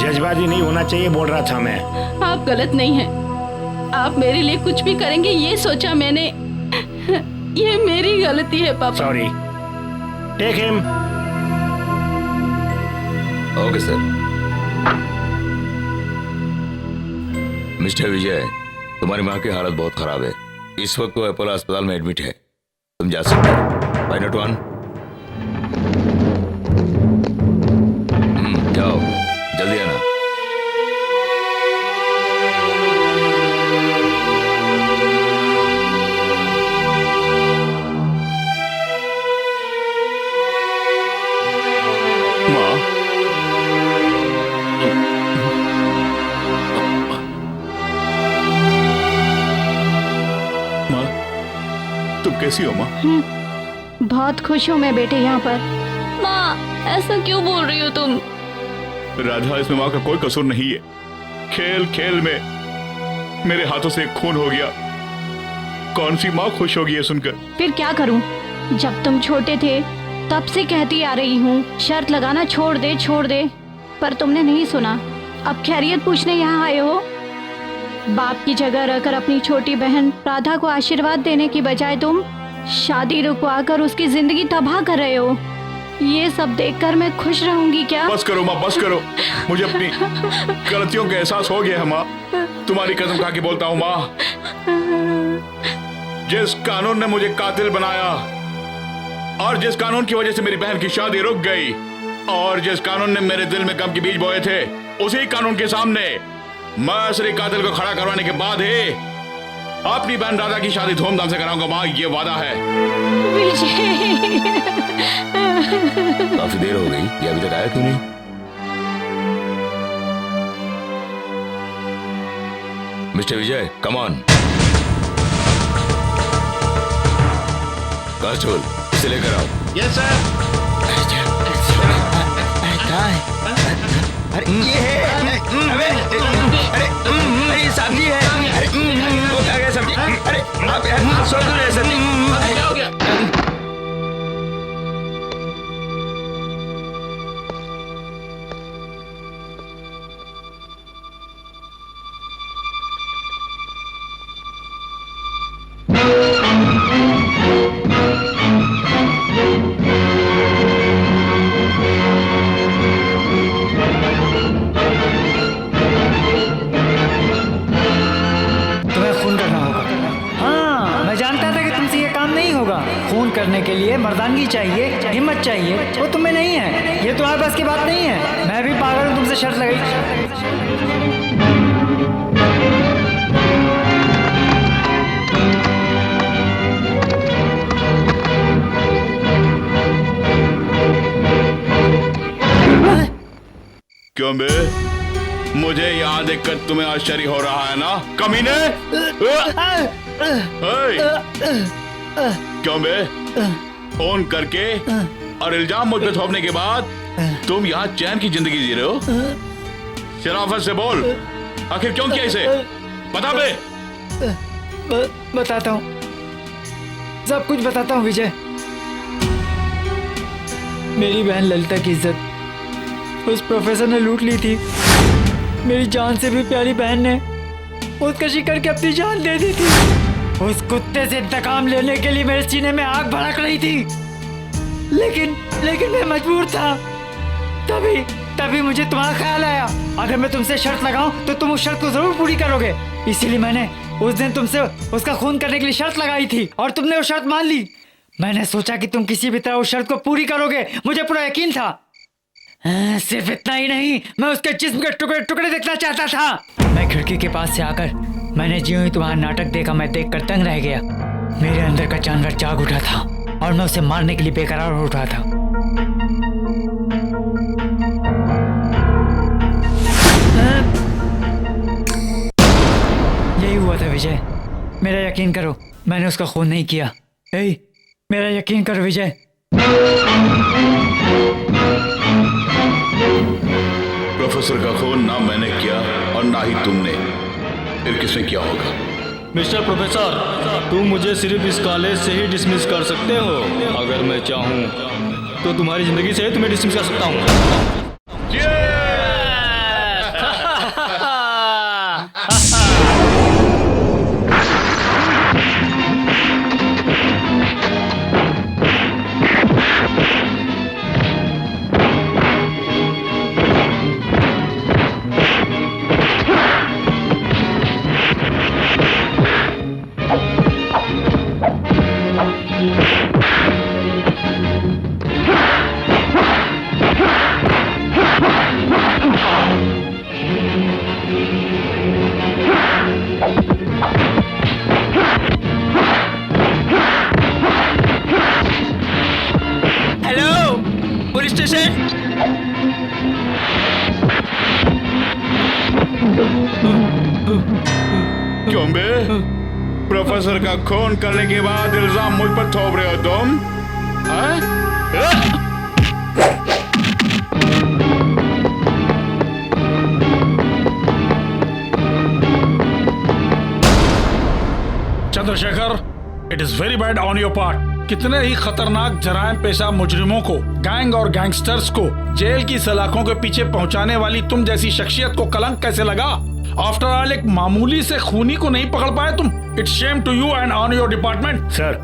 जज्बाती नहीं होना चाहिए बोल रहा था मैं। आप गलत नहीं हैं, आप मेरे लिए कुछ भी करेंगे ये सोचा मैंने। ये मेरी गलती है पापा। Sorry, take him. Okay sir. Mister Vijay, तुम्हारी माँ की हालत बहुत खराब है, इस वक्त वो अपोलो अस्पताल में एडमिट है, तुम जा सकते हो। पायलट 1, जाओ, जल्दी आना। माँ, माँ, तुम कैसी हो माँ? बहुत खुश हूँ मैं बेटे यहाँ पर। माँ, ऐसा क्यों बोल रही हो तुम? राधा, इसमें माँ का कोई कसूर नहीं है। खेल खेल में मेरे हाथों से खून हो गया। कौन सी माँ खुश होगी ये सुनकर? फिर क्या करूँ, जब तुम छोटे थे तब से कहती आ रही हूँ शर्त लगाना छोड़ दे, पर तुमने नहीं सुना। अब खैरियत पूछने यहाँ आए हो। बाप की जगह रहकर अपनी छोटी बहन राधा को आशीर्वाद देने की बजाय तुम शादी रुकवा कर उसकी जिंदगी तबाह कर रहे हो। ये सब देखकर मैं खुश रहूंगी क्या? बस करो माँ, बस करो। मुझे अपनी गलतियों का एहसास हो गया है माँ। तुम्हारी कसम खा के बोलता हूँ माँ, जिस कानून ने मुझे कातिल बनाया और जिस कानून की वजह से मेरी बहन की शादी रुक गई और जिस कानून ने मेरे दिल में गम के बीज बोए थे, उसी कानून के सामने मैं असली कातिल को खड़ा करवाने के बाद ही अपनी बहन राधा की शादी धूमधाम से कराऊंगा माँ, ये वादा है। काफी देर हो गई, ये अभी तक आया क्यों नहीं? Mister Vijay, come on. Constable, इसे लेकर आओ। Yes sir. अरे ये है, अरे ये सब्जी है। अरे वो खा गया सब्जी। अरे आप सो क्यों रहे सब्जी? क्या हो गया? खून करने के लिए मर्दानगी चाहिए, हिम्मत चाहिए, वो तुम्हें नहीं है। ये तुम्हारे पास की बात नहीं है। मैं भी पागल हूँ तुमसे शर्त लगाई। क्यों बे, मुझे यहाँ देखकर तुम्हें आश्चर्य हो रहा है ना कमीने? क्यों बे, फोन करके और इल्जाम मुझ पे थोपने के बाद तुम यहाँ चैन की जिंदगी जी रहे हो? शराफत से बोल, आखिर क्यों किया इसे? बता बे। बताता हूँ, सब कुछ बताता हूँ विजय। मेरी बहन ललिता की इज्जत उस प्रोफेसर ने लूट ली थी। मेरी जान से भी प्यारी बहन ने उसका शिकार करके अपनी जान दे दी थी। उस कुत्ते से इंतकाम लेने के लिए मेरे सीने में आग भड़क रही थी, लेकिन मैं मजबूर था। तभी मुझे तुम्हारा ख्याल आया, अगर मैं तुमसे शर्त लगाऊं तो तुम उस शर्त को जरूर पूरी करोगे। इसीलिए मैंने उस दिन तुमसे उसका खून करने के लिए शर्त लगाई थी और तुमने वो शर्त मान ली। मैंने सोचा कि तुम किसी भी तरह उस शर्त को पूरी करोगे, मुझे पूरा यकीन था। सिर्फ इतना ही नहीं, मैं उसके जिस्म के टुकड़े टुकड़े देखना चाहता था। मैं खिड़की के पास से आकर मैंने ज्यों ही तुम्हारा नाटक देखा, मैं देखकर दंग रह गया। मेरे अंदर का जानवर जाग उठा था और मैं उसे मारने के लिए बेकरार हो उठा था। हुआ था विजय, मेरा यकीन करो, मैंने उसका खून नहीं किया। ए, मेरा यकीन करो विजय। प्रोफेसर का खून ना मैंने किया और ना ही तुमने, फिर किसने किया होगा? मिस्टर प्रोफेसर, तुम मुझे सिर्फ इस कॉलेज से ही डिसमिस कर सकते हो। अगर मैं चाहूँ तो तुम्हारी जिंदगी से ही तुम्हें डिसमिस कर सकता हूँ। क्यों बे? प्रोफेसर का खून करने के बाद इल्जाम मुझ पर थोप रहे हो तुम? Chandrashekhar, it is very bad on your part. कितने ही खतरनाक जराइम पेशा मुजरिमों को, गैंग और गैंगस्टर्स को जेल की सलाखों के पीछे पहुंचाने वाली तुम जैसी शख्सियत को कलंक कैसे लगा? आफ्टर ऑल एक मामूली से खूनी को नहीं पकड़ पाए तुम। It's shame to you and on your department. Sir,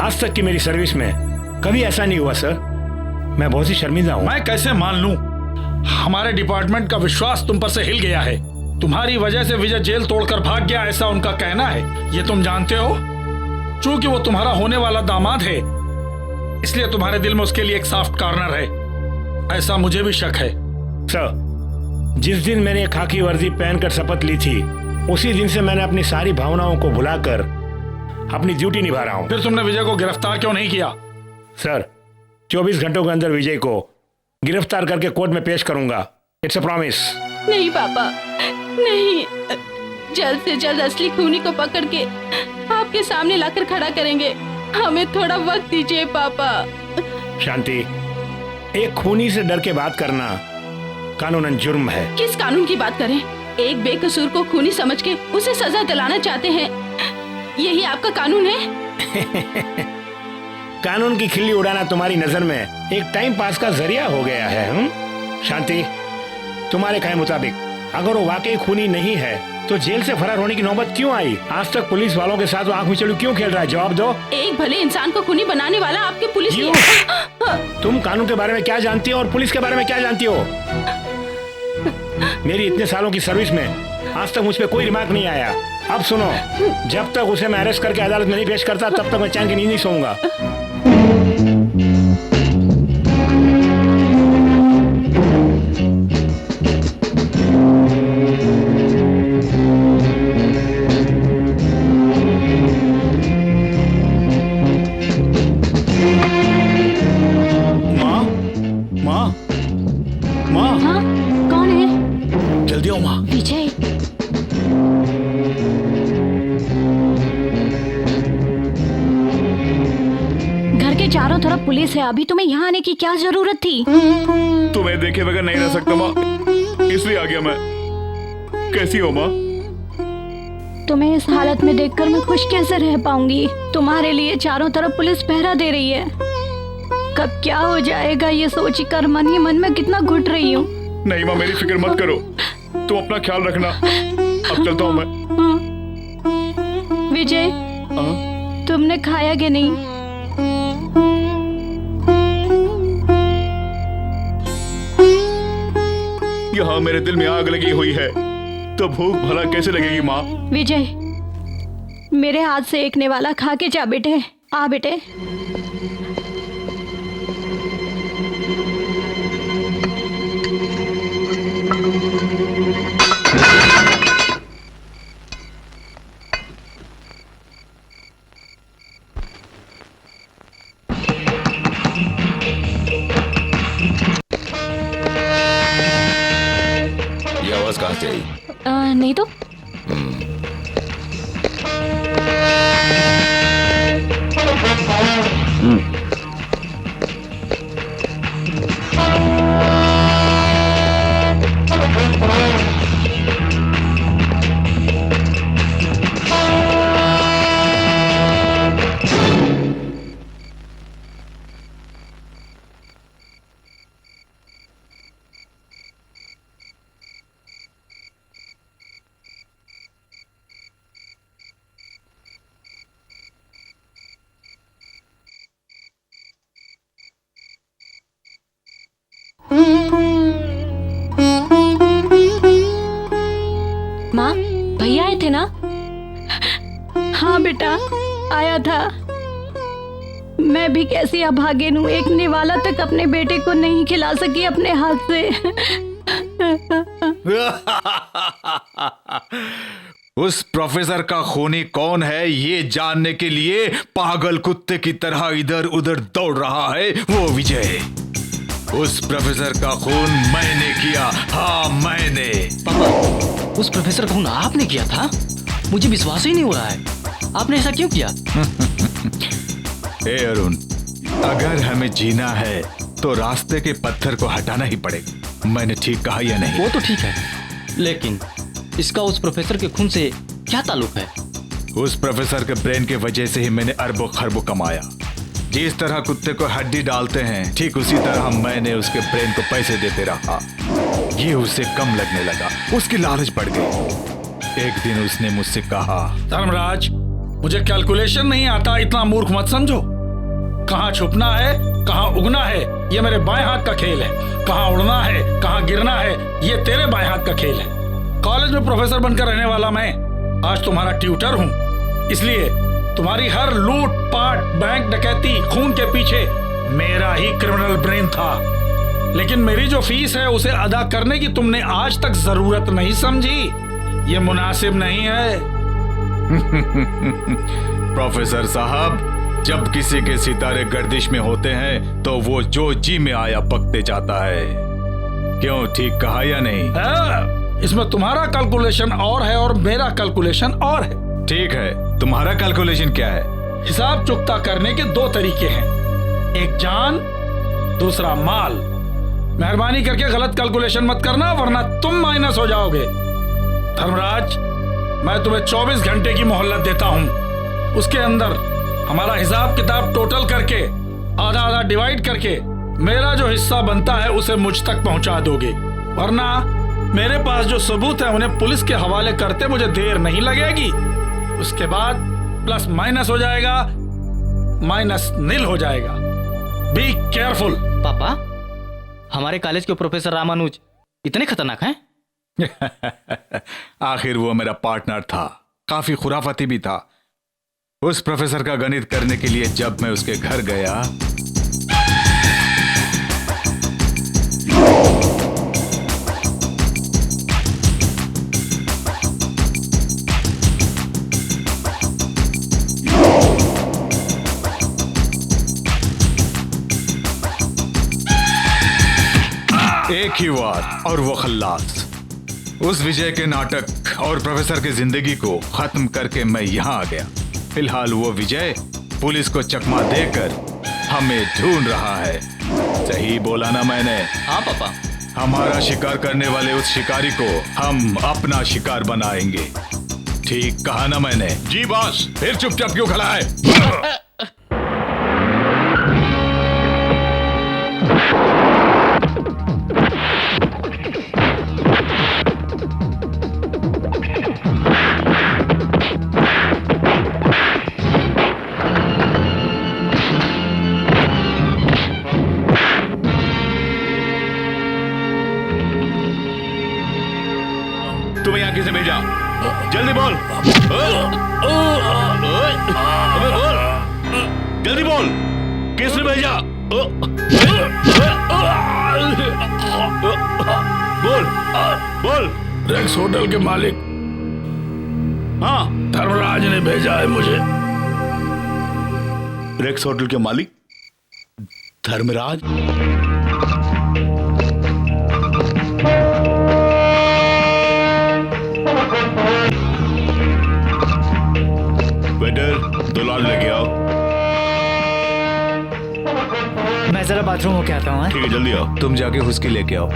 आज तक की मेरी सर्विस में कभी ऐसा नहीं हुआ सर। मैं बहुत ही शर्मिंदा हूँ। मैं कैसे मान लूं? हमारे डिपार्टमेंट का विश्वास तुम पर से हिल गया है। तुम्हारी वजह से विजय जेल तोड़कर भाग गया, ऐसा उनका कहना है। ये तुम जानते हो? चूंकि वो तुम्हारा होने वाला दामाद है, इसलिए तुम्हारे दिल में उसके लिए एक सॉफ्ट कॉर्नर है, ऐसा मुझे भी शक है। सर, जिस दिन मैंने खाकी वर्दी पहनकर शपथ ली थी, उसी दिन से मैंने अपनी सारी भावनाओं को भुलाकर अपनी ड्यूटी निभा रहा हूँ। फिर तुमने विजय को गिरफ्तार क्यों नहीं किया? सर, 24 घंटों के अंदर विजय को गिरफ्तार करके कोर्ट में पेश करूंगा। It's a promise. नहीं पापा, नहीं। जल्द से जल्द असली खूनी को पकड़ के आपके सामने लाकर खड़ा करेंगे। हमें थोड़ा वक्त दीजिए पापा। शांति, एक खूनी से डर के बात करना कानूनन जुर्म है। किस कानून की बात करें? एक बेकसूर को खूनी समझ के उसे सजा दिलाना चाहते हैं, यही आपका कानून है? कानून की खिल्ली उड़ाना तुम्हारी नजर में एक टाइम पास का जरिया हो गया है। शांति, तुम्हारे कहे मुताबिक अगर वो वाकई खूनी नहीं है तो जेल से फरार होने की नौबत क्यों आई? आज तक पुलिस वालों के साथ वो आंख मिचौली क्यों खेल रहा है? जवाब दो। एक भले इंसान को खूनी बनाने वाला आपकी पुलिस ही है। तुम कानून के बारे में क्या जानती हो और पुलिस के बारे में क्या जानती हो? मेरी इतने सालों की सर्विस में आज तक मुझ पे कोई रिमार्क नहीं आया। अब सुनो, जब तक उसे मैं अरेस्ट करके अदालत में नहीं पेश करता, तब तक मैं चैन की नींद नहीं सोऊंगा। चारों तरफ पुलिस है, अभी तुम्हें यहाँ आने की क्या जरूरत थी? तुम्हें देखे बगैर नहीं रह सकता माँ, इसलिए आ गया मैं। कैसी हो माँ? तुम्हें इस हालत में देखकर मैं खुश कैसे रह पाऊंगी? तुम्हारे लिए चारों तरफ पुलिस पहरा दे रही है। कब क्या हो जाएगा ये सोचकर मन ही मन में कितना घुट रही हूँ। नहीं माँ, मेरी फिक्र मत करो, तुम अपना ख्याल रखना। अब चलता हूँ मैं। विजय, तुमने खाया कि नहीं? यहाँ मेरे दिल में आग लगी हुई है, तो भूख भला कैसे लगेगी माँ? विजय, मेरे हाथ से एकने वाला खा के जा बेटे। आ बेटे। कहाँ से आई? नहीं तो आया था। मैं भी कैसी अभागिन हूँ, एक निवाला तक अपने बेटे को नहीं खिला सकी अपने हाथ से। उस प्रोफेसर का खूनी कौन है ये जानने के लिए पागल कुत्ते की तरह इधर उधर दौड़ रहा है वो विजय। उस प्रोफेसर का खून मैंने किया, हाँ मैंने। पापा, उस प्रोफेसर का खून आपने किया था? मुझे विश्वास ही नहीं हो रहा है। आपने ऐसा क्यों किया? ए अरुण, अगर हमें जीना है तो रास्ते के पत्थर को हटाना ही पड़ेगा। मैंने ठीक कहा या नहीं? वो तो ठीक है, लेकिन इसका उस प्रोफेसर के खून से क्या ताल्लुक है? उस प्रोफेसर के ब्रेन के वजह से ही मैंने अरबों खरबों कमाया। जिस तरह कुत्ते को हड्डी डालते हैं, ठीक उसी तरह मैंने उसके ब्रेन को पैसे देते रहा। ये उसे कम लगने लगा, उसकी लालच बढ़ गई। एक दिन उसने मुझसे कहा, धर्मराज, मुझे कैलकुलेशन नहीं आता, इतना मूर्ख मत समझो। कहाँ छुपना है, कहाँ उगना है, ये मेरे बाएं हाथ का खेल है। कहाँ उड़ना है, कहाँ गिरना है, ये तेरे बाएं हाथ का खेल है। कॉलेज में प्रोफेसर बनकर रहने वाला मैं आज तुम्हारा ट्यूटर हूँ, इसलिए तुम्हारी हर लूट पाट, बैंक डकैती, खून के पीछे मेरा ही क्रिमिनल ब्रेन था। लेकिन मेरी जो फीस है उसे अदा करने की तुमने आज तक जरूरत नहीं समझी। ये मुनासिब नहीं है। प्रोफेसर साहब, जब किसी के सितारे गर्दिश में होते हैं तो वो जो जी में आया पकते जाता है। क्यों, ठीक कहा या नहीं? इसमें तुम्हारा कैलकुलेशन और है और मेरा कैलकुलेशन और है। ठीक है, तुम्हारा कैलकुलेशन क्या है? हिसाब चुकता करने के दो तरीके हैं, एक जान, दूसरा माल। मेहरबानी करके गलत कैलकुलेशन मत करना वरना तुम माइनस हो जाओगे। धर्मराज, मैं तुम्हें 24 घंटे की मोहलत देता हूं। उसके अंदर हमारा हिसाब किताब टोटल करके आधा आधा डिवाइड करके मेरा जो हिस्सा बनता है उसे मुझ तक पहुंचा दोगे, वरना मेरे पास जो सबूत है उन्हें पुलिस के हवाले करते मुझे देर नहीं लगेगी। उसके बाद प्लस माइनस हो जाएगा, माइनस नील हो जाएगा। Be careful. पापा, हमारे कॉलेज के प्रोफेसर रामानुज इतने खतरनाक हैं? आखिर वो मेरा पार्टनर था, काफी खुराफाती भी था। उस प्रोफेसर का गणित करने के लिए जब मैं उसके घर गया, एक ही बात और वो खल्लास। उस विजय के नाटक और प्रोफेसर की जिंदगी को खत्म करके मैं यहाँ आ गया। फिलहाल वो विजय पुलिस को चकमा देकर हमें ढूंढ रहा है। सही बोला ना मैंने? हाँ पापा। हमारा शिकार करने वाले उस शिकारी को हम अपना शिकार बनाएंगे। ठीक कहा ना मैंने? जी बॉस। फिर चुपचाप क्यों खड़ा है? तुम्हें यहाँ किसने भेजा? जल्दी बोल। अबे बोल, जल्दी बोल, किसने भेजा? बोल बोल। रेक्स होटल के मालिक, हाँ, धर्मराज ने भेजा है मुझे। रेक्स होटल के मालिक धर्मराज? वेटर, 2 लार्ज लेके आओ। मैं जरा बाथरूम होके आता हूँ। ठीक है, जल्दी आओ। तुम जाके हुस्की लेके आओ।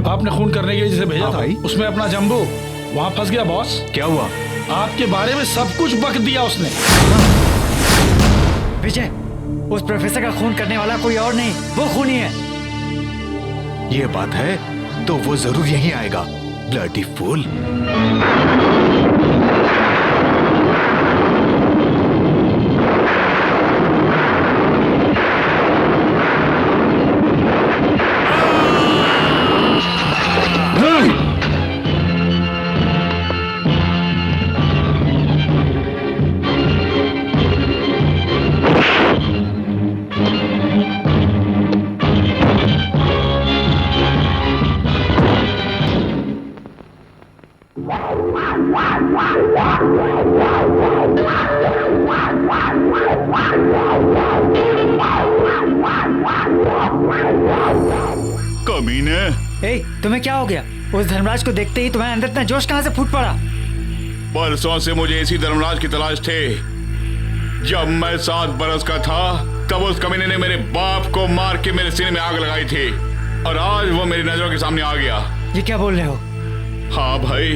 आपने खून करने के लिए जिसे भेजा हाँ था भाई। उसमें अपना जंबू वहाँ फंस गया बॉस। क्या हुआ? आपके बारे में सब कुछ बक दिया उसने। विजय, उस प्रोफेसर का खून करने वाला कोई और नहीं, वो खूनी है। ये बात है तो वो जरूर यहीं आएगा। Bloody fool. कमीने। ए, तुम्हें क्या हो गया? उस धर्मराज को देखते ही तुम्हारे अंदर इतना जोश कहाँ से फूट पड़ा? परसों से मुझे इसी धर्मराज की तलाश थे। जब मैं 7 बरस का था तब उस कमीने ने मेरे बाप को मार के मेरे सीने में आग लगाई थी और आज वो मेरी नजरों के सामने आ गया। ये क्या बोल रहे हो? हाँ भाई,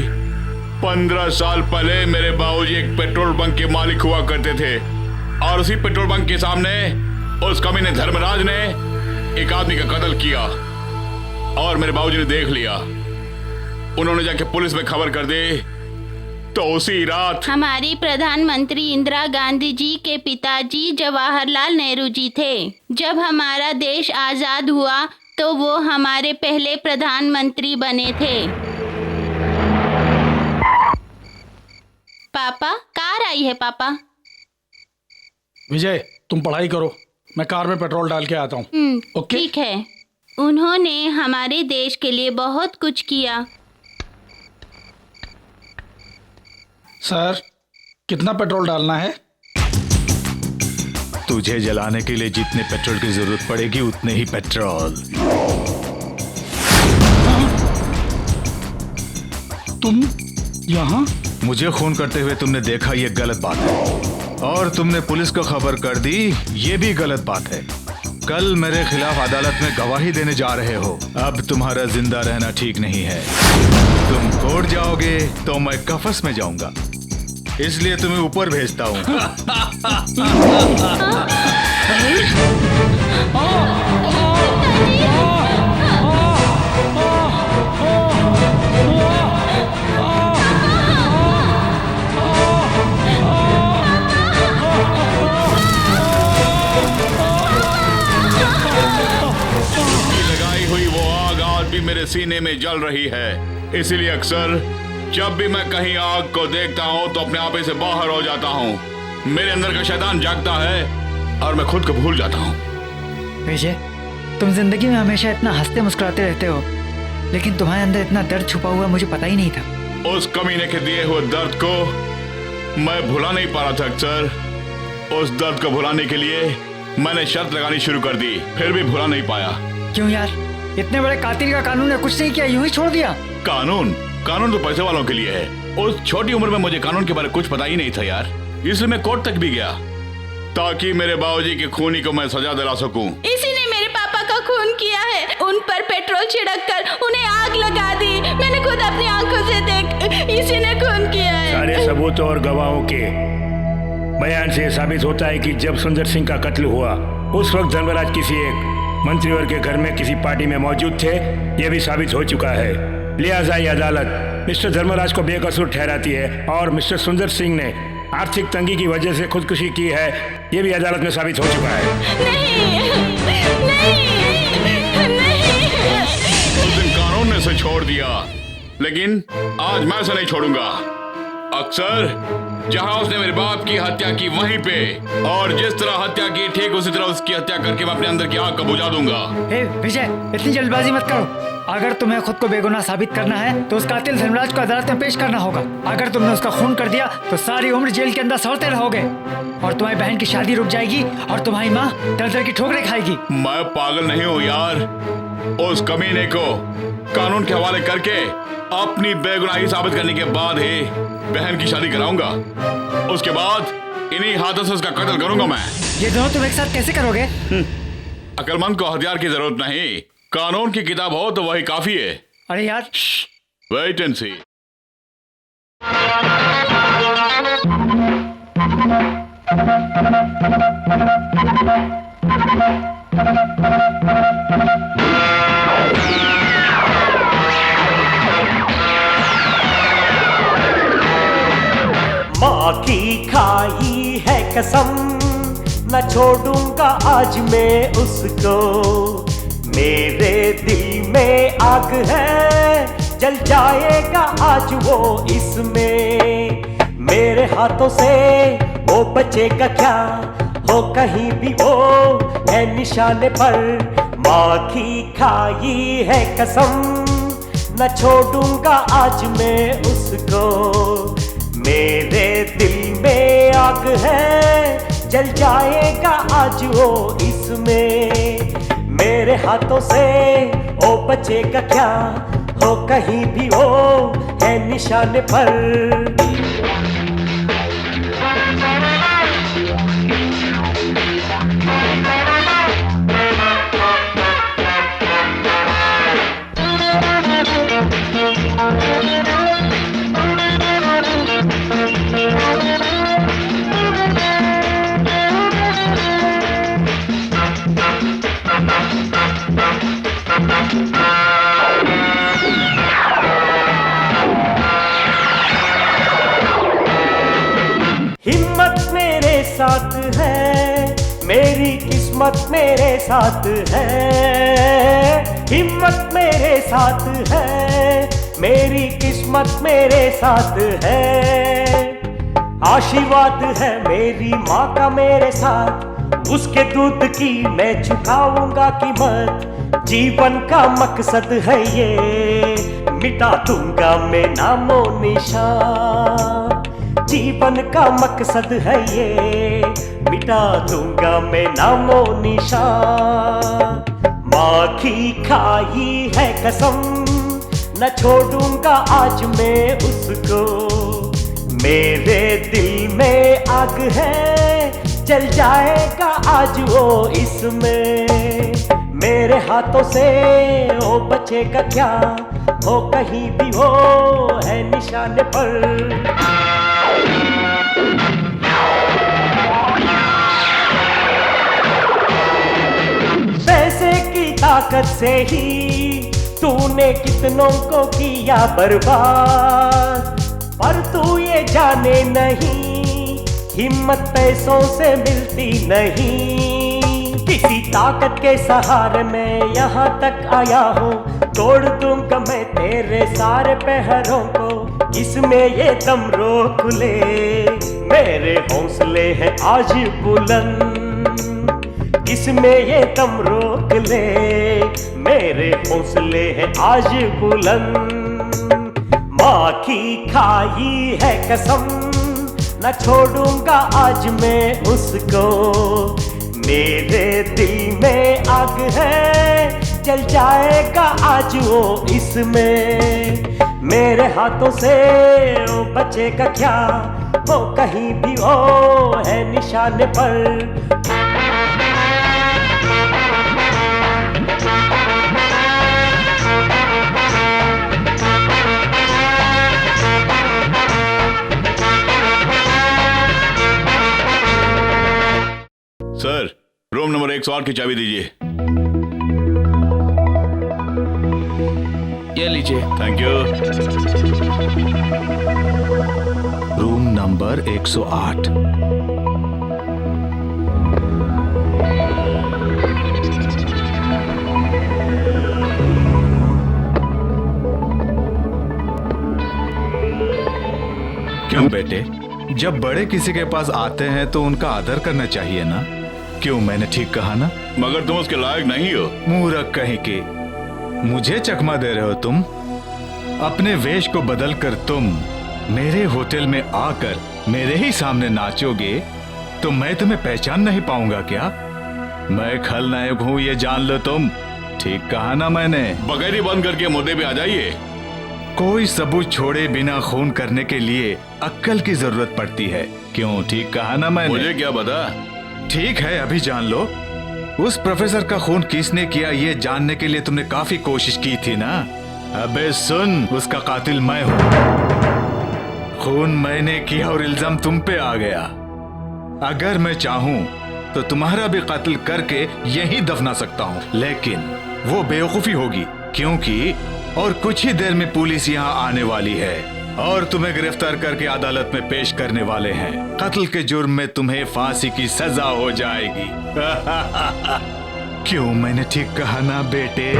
15 साल पहले मेरे बाबूजी एक पेट्रोल पंप के मालिक हुआ करते थे और उसी पेट्रोल पंप के सामने उस कमीने धर्मराज ने एक आदमी का कत्ल किया और मेरे बाबूजी ने देख लिया। उन्होंने जाके पुलिस में खबर कर दी तो उसी रात हमारी प्रधानमंत्री इंदिरा गांधी जी के पिताजी जवाहरलाल नेहरू जी थे। जब हमारा देश आजाद हुआ तो वो हमारे पहले प्रधानमंत्री बने थे। पापा, कार आई है पापा। विजय, तुम पढ़ाई करो, मैं कार में पेट्रोल डाल के आता हूँ। ओके? ठीक है। उन्होंने हमारे देश के लिए बहुत कुछ किया। सर, कितना पेट्रोल डालना है? तुझे जलाने के लिए जितने पेट्रोल की जरूरत पड़ेगी उतने ही पेट्रोल। तुम यहाँ? मुझे खून करते हुए तुमने देखा, ये गलत बात है। और तुमने पुलिस को खबर कर दी, ये भी गलत बात है। कल मेरे खिलाफ अदालत में गवाही देने जा रहे हो। अब तुम्हारा जिंदा रहना ठीक नहीं है। तुम कोर्ट जाओगे तो मैं कफस में जाऊंगा, इसलिए तुम्हें ऊपर भेजता हूँ। लगाई हुई वो आग आज भी मेरे सीने में जल रही है। इसीलिए अक्सर जब भी मैं कहीं आग को देखता हूँ तो अपने आप से बाहर हो जाता हूँ। मेरे अंदर का शैतान जागता है और मैं खुद को भूल जाता हूँ। विजय, तुम जिंदगी में हमेशा इतना हंसते मुस्कुराते रहते हो, लेकिन तुम्हारे अंदर इतना दर्द छुपा हुआ मुझे पता ही नहीं था। उस कमीने के दिए हुए दर्द को मैं भुला नहीं पा रहा था अक्सर। उस दर्द को भुलाने के लिए मैंने शर्त लगानी शुरू कर दी, फिर भी भुला नहीं पाया। क्यों यार? इतने बड़े कातिल का कानून ने कुछ नहीं किया, यूं ही छोड़ दिया? कानून तो पैसे वालों के लिए है। उस छोटी उम्र में मुझे कानून के बारे में कुछ पता ही नहीं था यार, इसलिए मैं कोर्ट तक भी गया ताकि मेरे बाबूजी के खूनी को मैं सजा दिला सकूं। इसी ने मेरे पापा का खून किया है। उन पर पेट्रोल छिड़क कर उन्हें आग लगा दी। मैंने खुद अपनी आंखों से देख, इसी ने खून किया है। सारे सबूतों और गवाहों के बयान से साबित होता है कि जब सुंदर सिंह का कत्ल हुआ उस वक्त धर्मराज किसी एक मंत्रीवर के घर में किसी पार्टी में मौजूद थे। यह भी साबित हो चुका है। लिहाजा ये अदालत मिस्टर धर्मराज को बेकसूर ठहराती है और मिस्टर सुंदर सिंह ने आर्थिक तंगी की वजह से खुदकुशी की है, ये भी अदालत में साबित हो चुका है। उस दिन कानून ने इसे छोड़ दिया, लेकिन आज मैं इसे नहीं छोड़ूंगा। अक्सर जहां उसने मेरे बाप की हत्या की वहीं पे, और जिस तरह हत्या की ठीक उसी तरह उसकी हत्या करके मैं अपने अंदर की आग को बुझा दूंगा। विजय, इतनी जल्दबाजी मत करो। अगर तुम्हें खुद को बेगुनाह साबित करना है तो उस कातिल धर्मराज को अदालत में पेश करना होगा। अगर तुमने उसका खून कर दिया तो सारी उम्र जेल के अंदर सड़ते रहोगे और तुम्हारी बहन की शादी रुक जाएगी और तुम्हारी माँ दर-दर की ठोकरें खाएगी। मैं पागल नहीं हूँ यार। उस कमीने को कानून के हवाले करके अपनी बेगुनाही साबित करने के बाद ही बहन की शादी कराऊंगा। उसके बाद इन्हीं हाथों से उसका कत्ल करूंगा मैं। ये दोनों तुम एक साथ कैसे करोगे? अक्लमंद को हथियार की जरूरत नहीं, कानून की किताब हो तो वही काफी है। अरे यार, वेट एंड सी। माँ की खाई है कसम, न छोड़ूंगा आज मैं उसको। मेरे दिल में आग है, जल जाएगा आज वो इसमें। मेरे हाथों से वो बचेगा क्या, हो कहीं भी वो है निशाने पर। माँ की खाई है कसम, न छोड़ूंगा आज मैं उसको। मेरे दिल में आग है, जल जाएगा आज वो इसमें। मेरे हाथों से ओ बचेगा क्या, हो कहीं भी वो है निशाने पर। हिम्मत मेरे साथ है, मेरी किस्मत मेरे साथ है। हिम्मत मेरे साथ है, मेरी किस्मत मेरे साथ है। आशीर्वाद है मेरी माँ का मेरे साथ, उसके दूध की मैं चुकाऊंगा कीमत। जीवन का मकसद है ये, मिटा दूंगा मैं नामो निशान। जीवन का मकसद है ये, मिटा दूंगा मैं नामो निशान। माँ की खाई है कसम, न छोड़ूंगा आज मैं उसको। मेरे दिल में आग है, जल जाएगा आज वो इसमें। मेरे हाथों से ओ बचेगा क्या, हो कहीं भी वो है निशाने पर। पैसे की ताकत से ही तूने कितनों को किया बर्बाद, पर तू ये जाने नहीं, हिम्मत पैसों से मिलती नहीं। किसी ताकत के सहारे मैं यहाँ तक आया हूँ, तोड़ दूंगा मैं तेरे सारे पहरों को। इसमें ये दम रोक ले, मेरे हौसले हैं आज बुलंद। इसमें ये दम रोक ले, मेरे हौसले हैं आज बुलंद। माँ की खाई है कसम, न छोड़ूंगा आज मैं उसको। मेरे दिल में आग है, जल जाएगा आज वो इसमें। मेरे हाथों से वो बचेगा क्या, वो कहीं भी वो है निशाने पर। सर, रूम नंबर 108 की चाबी दीजिए। ये लीजिए। Thank you. Room number 108। क्यों बेटे, जब बड़े किसी के पास आते हैं तो उनका आदर करना चाहिए ना? क्यों, मैंने ठीक कहा ना? मगर तुम उसके लायक नहीं हो। मूर्ख कहीं के, मुझे चकमा दे रहे हो तुम? अपने वेश को बदलकर तुम मेरे होटल में आकर मेरे ही सामने नाचोगे तो मैं तुम्हें पहचान नहीं पाऊंगा क्या? मैं खलनायक हूँ, ये जान लो तुम। ठीक कहा ना मैंने? बगैर ही बंद करके मुद्दे पे आ जाइए। कोई सबूत छोड़े बिना खून करने के लिए अक्ल की जरूरत पड़ती है। क्यों, ठीक कहा ना मैंने? मुझे क्या पता। ठीक है, अभी जान लो। उस प्रोफेसर का खून किसने किया ये जानने के लिए तुमने काफी कोशिश की थी ना? अबे सुन, उसका कातिल मैं हूँ। खून मैंने किया और इल्जाम तुम पे आ गया। अगर मैं चाहूँ तो तुम्हारा भी कत्ल करके यहीं दफना सकता हूँ, लेकिन वो बेवकूफी होगी, क्योंकि और कुछ ही देर में पुलिस यहाँ आने वाली है और तुम्हें गिरफ्तार करके अदालत में पेश करने वाले हैं। कत्ल के जुर्म में तुम्हें फांसी की सजा हो जाएगी। क्यों, मैंने ठीक कहा ना बेटे?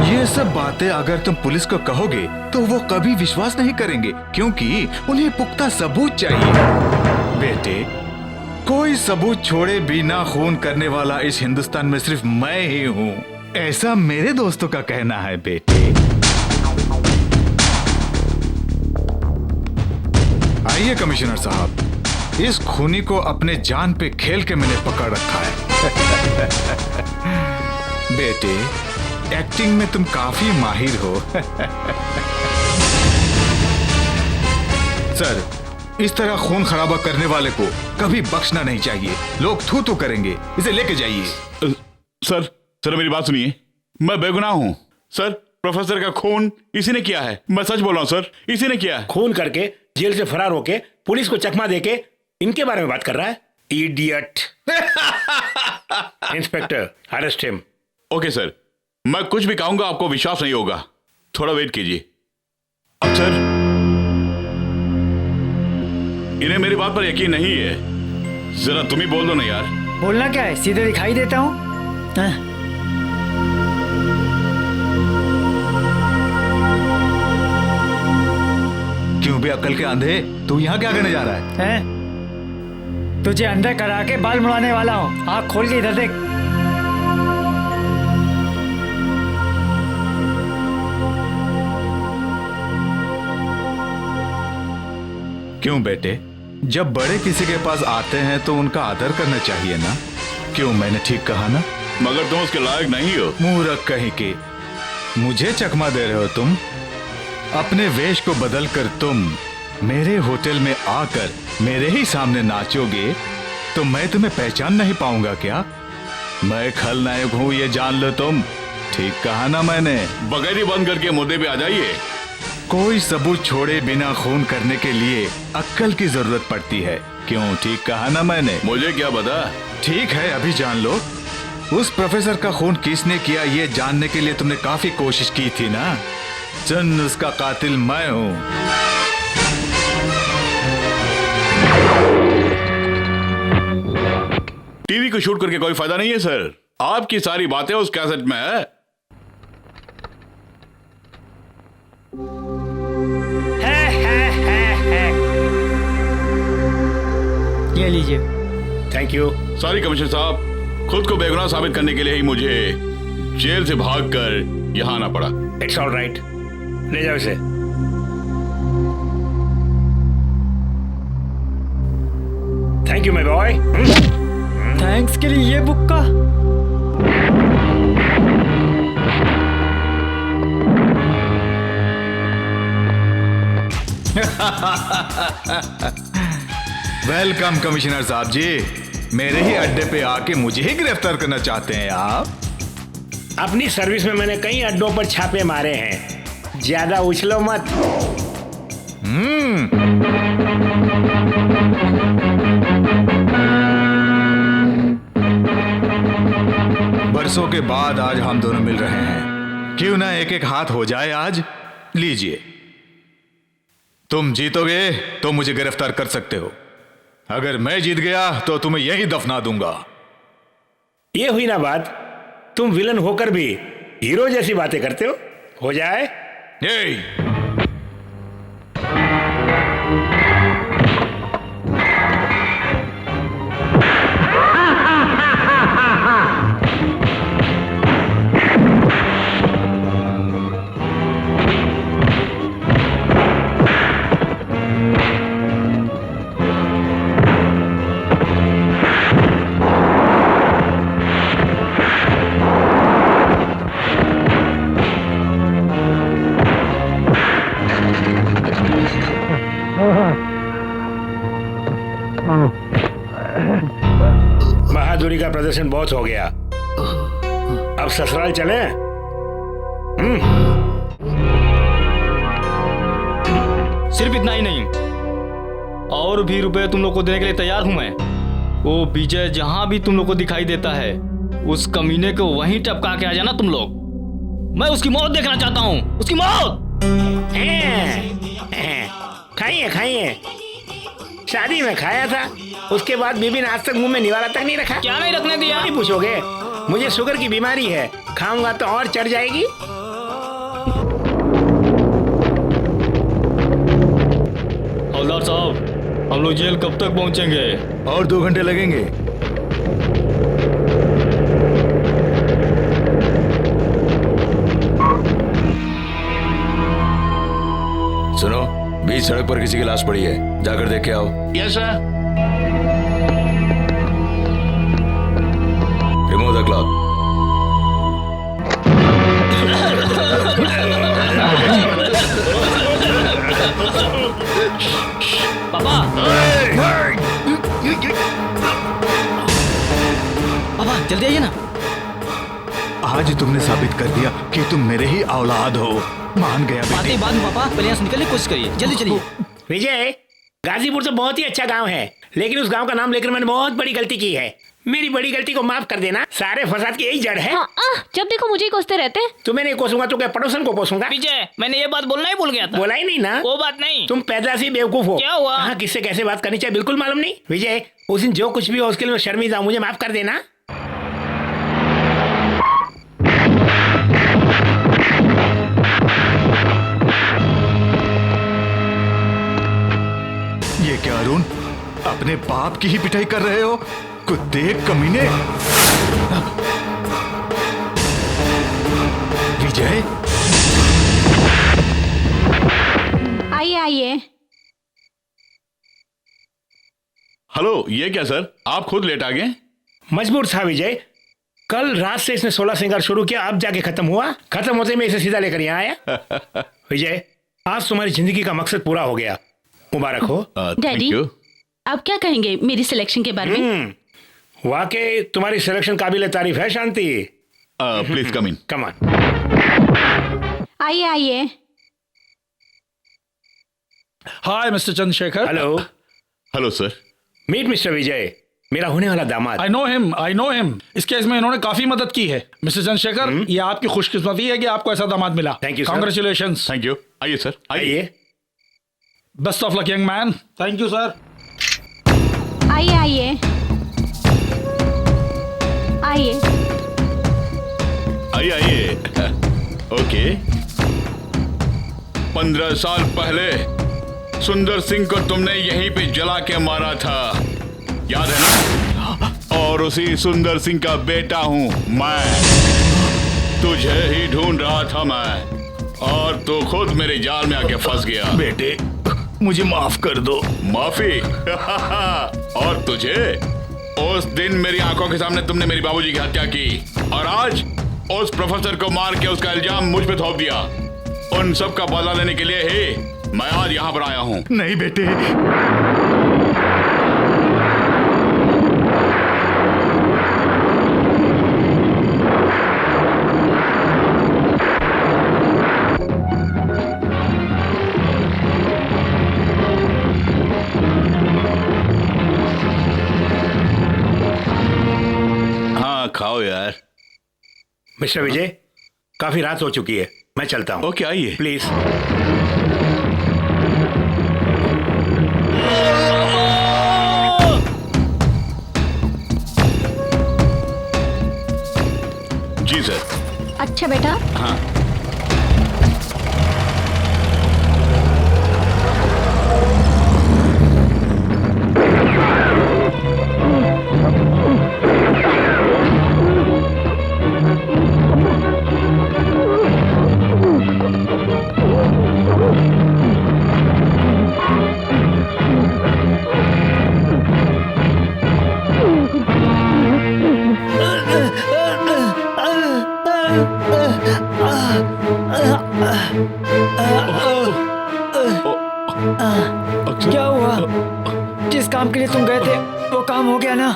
ये सब बातें अगर तुम पुलिस को कहोगे तो वो कभी विश्वास नहीं करेंगे, क्योंकि उन्हें पुख्ता सबूत चाहिए। बेटे, कोई सबूत छोड़े बिना खून करने वाला इस हिंदुस्तान में सिर्फ मैं ही हूँ, ऐसा मेरे दोस्तों का कहना है बेटे। आइए कमिश्नर साहब, इस खूनी को अपने जान पे खेल के मैंने पकड़ रखा है। बेटे, एक्टिंग में तुम काफी माहिर हो। सर, इस तरह खून खराबा करने वाले को कभी बख्शना नहीं चाहिए। लोग थू थू करेंगे। इसे लेके जाइए। सर सर मेरी बात सुनिए, मैं बेगुनाह हूँ सर। प्रोफेसर का खून इसी ने किया है, मैं सच बोल रहा हूँ सर, इसी ने किया है। खून करके जेल से फरार होके पुलिस को चकमा देके इनके बारे में बात कर रहा है, idiot. Inspector, arrest him. Okay sir, मैं कुछ भी कहूंगा आपको विश्वास नहीं होगा, थोड़ा वेट कीजिए। अब सर, इन्हें मेरी बात पर यकीन नहीं है, जरा तुम ही बोल दो ना यार। बोलना क्या है, सीधे दिखाई देता हूँ। क्यों भी अक्ल के अंधे, तू यहाँ क्या करने जा रहा है? तुझे अंदर करा के बाल मुड़ाने वाला हूँ। आँख खोल के इधर देख। क्यों बेटे, जब बड़े किसी के पास आते हैं तो उनका आदर करना चाहिए ना? क्यों, मैंने ठीक कहा ना? मगर तुम उसके लायक नहीं हो। मूर्ख कहीं के, मुझे चकमा दे रहे हो तुम? अपने वेश को बदल कर तुम मेरे होटल में आकर मेरे ही सामने नाचोगे तो मैं तुम्हें पहचान नहीं पाऊंगा क्या? मैं खलनायक हूँ, ये जान लो तुम। ठीक कहा ना मैंने? बगैर ही बंद करके मुद्दे पे आ जाइए। कोई सबूत छोड़े बिना खून करने के लिए अक्ल की जरूरत पड़ती है। क्यों, ठीक कहा ना मैंने? मुझे क्या पता। ठीक है, अभी जान लो। उस प्रोफेसर का खून किसने किया ये जानने के लिए तुमने काफी कोशिश की थी ना? सुन, उसका कातिल मैं हूं। टीवी को शूट करके कोई फायदा नहीं है सर, आपकी सारी बातें उस कैसेट में है। ये लीजिए। Thank you. सॉरी कमिश्नर साहब, खुद को बेगुनाह साबित करने के लिए ही मुझे जेल से भागकर यहाँ आना पड़ा। इट्स ऑल राइट, ले जाओ इसे। Thank you my boy. Thanks के लिए ये बुक्का। वेलकम कमिश्नर साहब जी। मेरे ही अड्डे पे आके मुझे ही गिरफ्तार करना चाहते हैं आप? अपनी सर्विस में मैंने कई अड्डों पर छापे मारे हैं, ज्यादा उछलो मत। बरसों के बाद आज हम दोनों मिल रहे हैं, क्यों ना एक एक हाथ हो जाए आज। लीजिए, तुम जीतोगे तो मुझे गिरफ्तार कर सकते हो, अगर मैं जीत गया तो तुम्हें यहीं दफना दूंगा। ये हुई ना बात, तुम विलन होकर भी हीरो जैसी बातें करते हो जाए। बहादुरी का प्रदर्शन बहुत हो गया, अब ससुराल चले। सिर्फ इतना ही नहीं, और भी रुपए तुम लोग को देने के लिए तैयार हूं मैं। वो विजय जहां भी तुम लोग को दिखाई देता है, उस कमीने को वहीं टपका के आ जाना तुम लोग। मैं उसकी मौत देखना चाहता हूं, उसकी मौत। खाइए खाइए, शादी में खाया था, उसके बाद बीबी ने आज तक मुंह में निवाला तक नहीं रखा। क्या नहीं रखने दिया? नहीं पूछोगे? मुझे शुगर की बीमारी है, खाऊंगा तो और चढ़ जाएगी। हवलदार साहब, हम लोग जेल कब तक पहुंचेंगे? और 2 घंटे लगेंगे। सुनो, बीच सड़क पर किसी की लाश पड़ी है, जाकर देख के आओ। Yes sir. Remove the cloth. पापा पापा जल्दी आइए ना। आज तुमने साबित कर दिया कि तुम मेरे ही औलाद हो। मान गया बातें बेटे। बाद में पापा, पहले यहाँ से निकलने की कोशिश करिए, जल्दी चलिए। विजय, गाजीपुर तो बहुत ही अच्छा गांव है, लेकिन उस गांव का नाम लेकर मैंने बहुत बड़ी गलती की है। मेरी बड़ी गलती को माफ कर देना। सारे फसाद की यही जड़ है। जब देखो मुझे ही कोसते रहते हैं। तुम्हें नहीं कोसूंगा तो क्या पड़ोसन को कोसूंगा? विजय, मैंने ये बात बोलना ही भूल गया था। बोला ही नहीं ना। वो बात नहीं। तुम पैदा से ही बेवकूफ हो। क्या हुआ? हाँ, किससे कैसे बात करनी चाहिए बिल्कुल मालूम नहीं। विजय, उस दिन जो कुछ भी हो उसके लिए मैं शर्मिंदा हूं, मुझे माफ कर देना। ये क्या अरुण, अपने बाप की ही पिटाई कर रहे हो? कुत्ते कमीने। विजय, आइए आइए। हेलो, ये क्या सर, आप खुद लेट आ गए? मजबूर था विजय। कल रात से इसने 16 श्रृंगार शुरू किया, अब जाके खत्म हुआ। खत्म होते मैं इसे सीधा लेकर यहाँ आया। विजय, आज तुम्हारी जिंदगी का मकसद पूरा हो गया, मुबारक हो। Thank daddy, you. आप क्या कहेंगे मेरी सिलेक्शन के बारे में? वाकई तुम्हारी सिलेक्शन काबिल तारीफ है शांति। Please come in. Come on. आइए आइए। Hi mister Chandrashekhar. Hello. Hello sir. Meet mister Vijay, मेरा होने वाला दामाद। I know him. इस केस में इन्होंने काफी मदद की है। मिस्टर चंद्रशेखर, ये आपकी खुशकिस्मती है कि आपको ऐसा दामाद मिला। Thank you, sir. Congratulations. Thank you. आइए सर, आइए। आइए। Best of luck young man. Thank you sir. आइए आइए। आइए। आइए आइए। ओके। 15 साल पहले सुंदर सिंह को तुमने यहीं पे जला के मारा था, याद है ना? और उसी सुंदर सिंह का बेटा हूं मैं। तुझे ही ढूंढ रहा था मैं, और तू खुद मेरे जाल में आके फंस गया। बेटे, मुझे माफ कर दो। माफी? और तुझे? उस दिन मेरी आंखों के सामने तुमने मेरी बाबूजी की हत्या की, और आज उस प्रोफेसर को मार के उसका इल्जाम मुझ पे थोप दिया। उन सब का बदला लेने के लिए ही मैं आज यहाँ पर आया हूँ। नहीं बेटे। हाँ, खाओ यार। मिस्टर विजय, काफी रात हो चुकी है, मैं चलता हूँ। ओके, आइए। प्लीज। जी सर। अच्छा बेटा। हाँ। क्या हुआ? जिस काम के लिए तुम गए थे वो काम हो गया ना?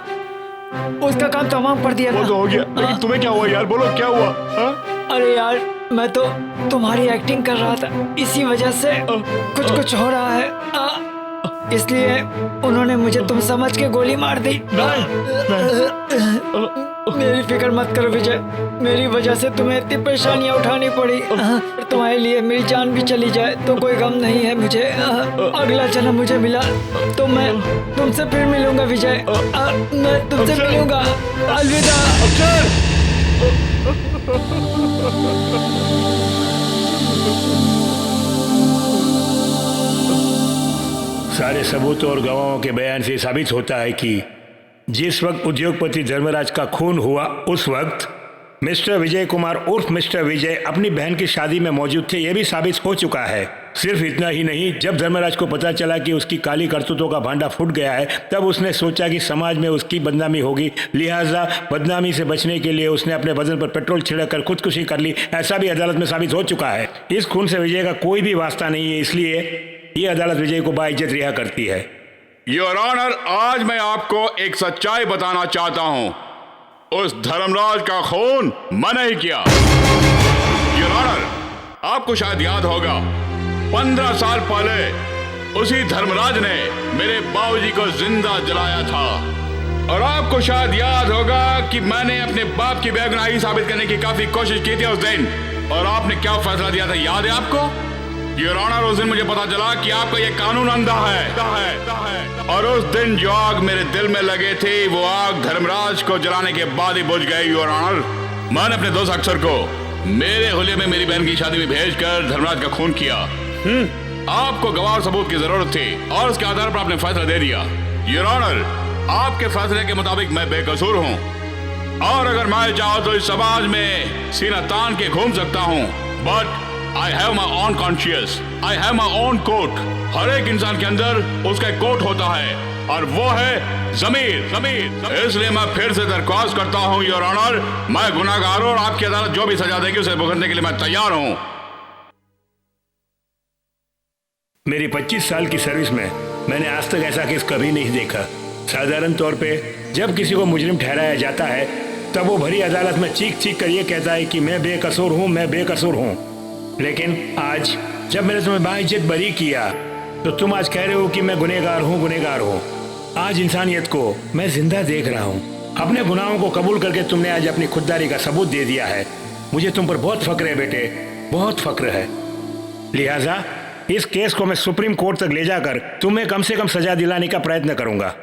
उसका काम तमाम कर दिया वो ना? तो हो गया, लेकिन तुम्हें क्या हुआ यार? बोलो क्या हुआ? हाँ? अरे यार, मैं तो तुम्हारी एक्टिंग कर रहा था, इसी वजह से कुछ हो रहा है। इसलिए उन्होंने मुझे तुम समझ के गोली मार दी। मेरी फिक्र मत करो विजय, मेरी वजह से तुम्हें इतनी परेशानियां उठानी पड़ी। तुम्हारे लिए मेरी जान भी चली जाए तो कोई गम नहीं है मुझे। अगला जन्म मुझे मिला तो मैं तुमसे फिर मिलूंगा विजय। मैं तुमसे मिलूंगा। अलविदा। सारे सबूतों और गवाहों के बयान से साबित होता है कि जिस वक्त उद्योगपति धर्मराज का खून हुआ, उस वक्त मिस्टर विजय कुमार उर्फ मिस्टर विजय अपनी बहन की शादी में मौजूद थे, यह भी साबित हो चुका है। सिर्फ इतना ही नहीं, जब धर्मराज को पता चला कि उसकी काली करतूतों का भांडा फूट गया है, तब उसने सोचा कि समाज में उसकी बदनामी होगी, लिहाजा बदनामी से बचने के लिए उसने अपने बदन पर पेट्रोल छिड़क कर खुदकुशी कर ली। ऐसा भी अदालत में साबित हो चुका है। इस खून से विजय का कोई भी वास्ता नहीं है, इसलिए ये अदालत विजय को बाइज्जत रिहा करती है। योर ऑनर, आज मैं आपको एक सच्चाई बताना चाहता हूं। उस धर्मराज का खून मैंने ही किया। योर ऑनर, आपको शायद याद होगा 15 साल पहले उसी धर्मराज ने मेरे बाबूजी को जिंदा जलाया था। और आपको शायद याद होगा कि मैंने अपने बाप की बेगुनाही साबित करने की काफी कोशिश की थी उस दिन। और आपने क्या फैसला दिया था, याद है आपको? योर ऑनर, उस दिन मुझे पता चला कि आपका ये कानून अंधा है। और उस दिन जो आग मेरे दिल में लगे थे, वो आग धर्मराज को जलाने के बाद ही बुझ गई। योर ऑनर, मैंने अपने दोस्त अक्षर को मेरे हुलिये में मेरी बहन की शादी में भेजकर धर्मराज का खून किया। आपको गवाह और सबूत की जरूरत थी और उसके आधार पर आपने फैसला दे दिया। योर ऑनर, आपके फैसले के मुताबिक मैं बेकसूर हूँ और अगर मैं चाहूँ तो इस समाज में सीना तान के घूम सकता हूँ। But I have my own conscience. I have my own court. हर एक इंसान के अंदर उसका एक कोर्ट होता है और वो है ज़मीर। इसलिए मैं फिर से दरख्वास्त करता हूँ योर ऑनर, मैं गुनाहगार हूँ और आपकी अदालत जो भी सजा देगी उसे भुगतने के लिए मैं तैयार हूँ। मेरी 25 साल की सर्विस में मैंने आज तक ऐसा केस कभी नहीं देखा। साधारण तौर पे जब किसी को मुजरिम ठहराया जाता है तब वो भरी अदालत में चीख चीख कर ये कहता है कि मैं बेकसूर हूँ, मैं बेकसूर हूँ। लेकिन आज जब मैंने तुम्हें बाइज्जत बरी किया तो तुम आज कह रहे हो कि मैं गुनहगार हूँ। आज इंसानियत को मैं जिंदा देख रहा हूँ। अपने गुनाहों को कबूल करके तुमने आज अपनी खुददारी का सबूत दे दिया है। मुझे तुम पर बहुत फक्र है बेटे, बहुत फक्र है। लिहाजा इस केस को मैं सुप्रीम कोर्ट तक ले जाकर तुम्हें कम से कम सजा दिलाने का प्रयत्न करूंगा।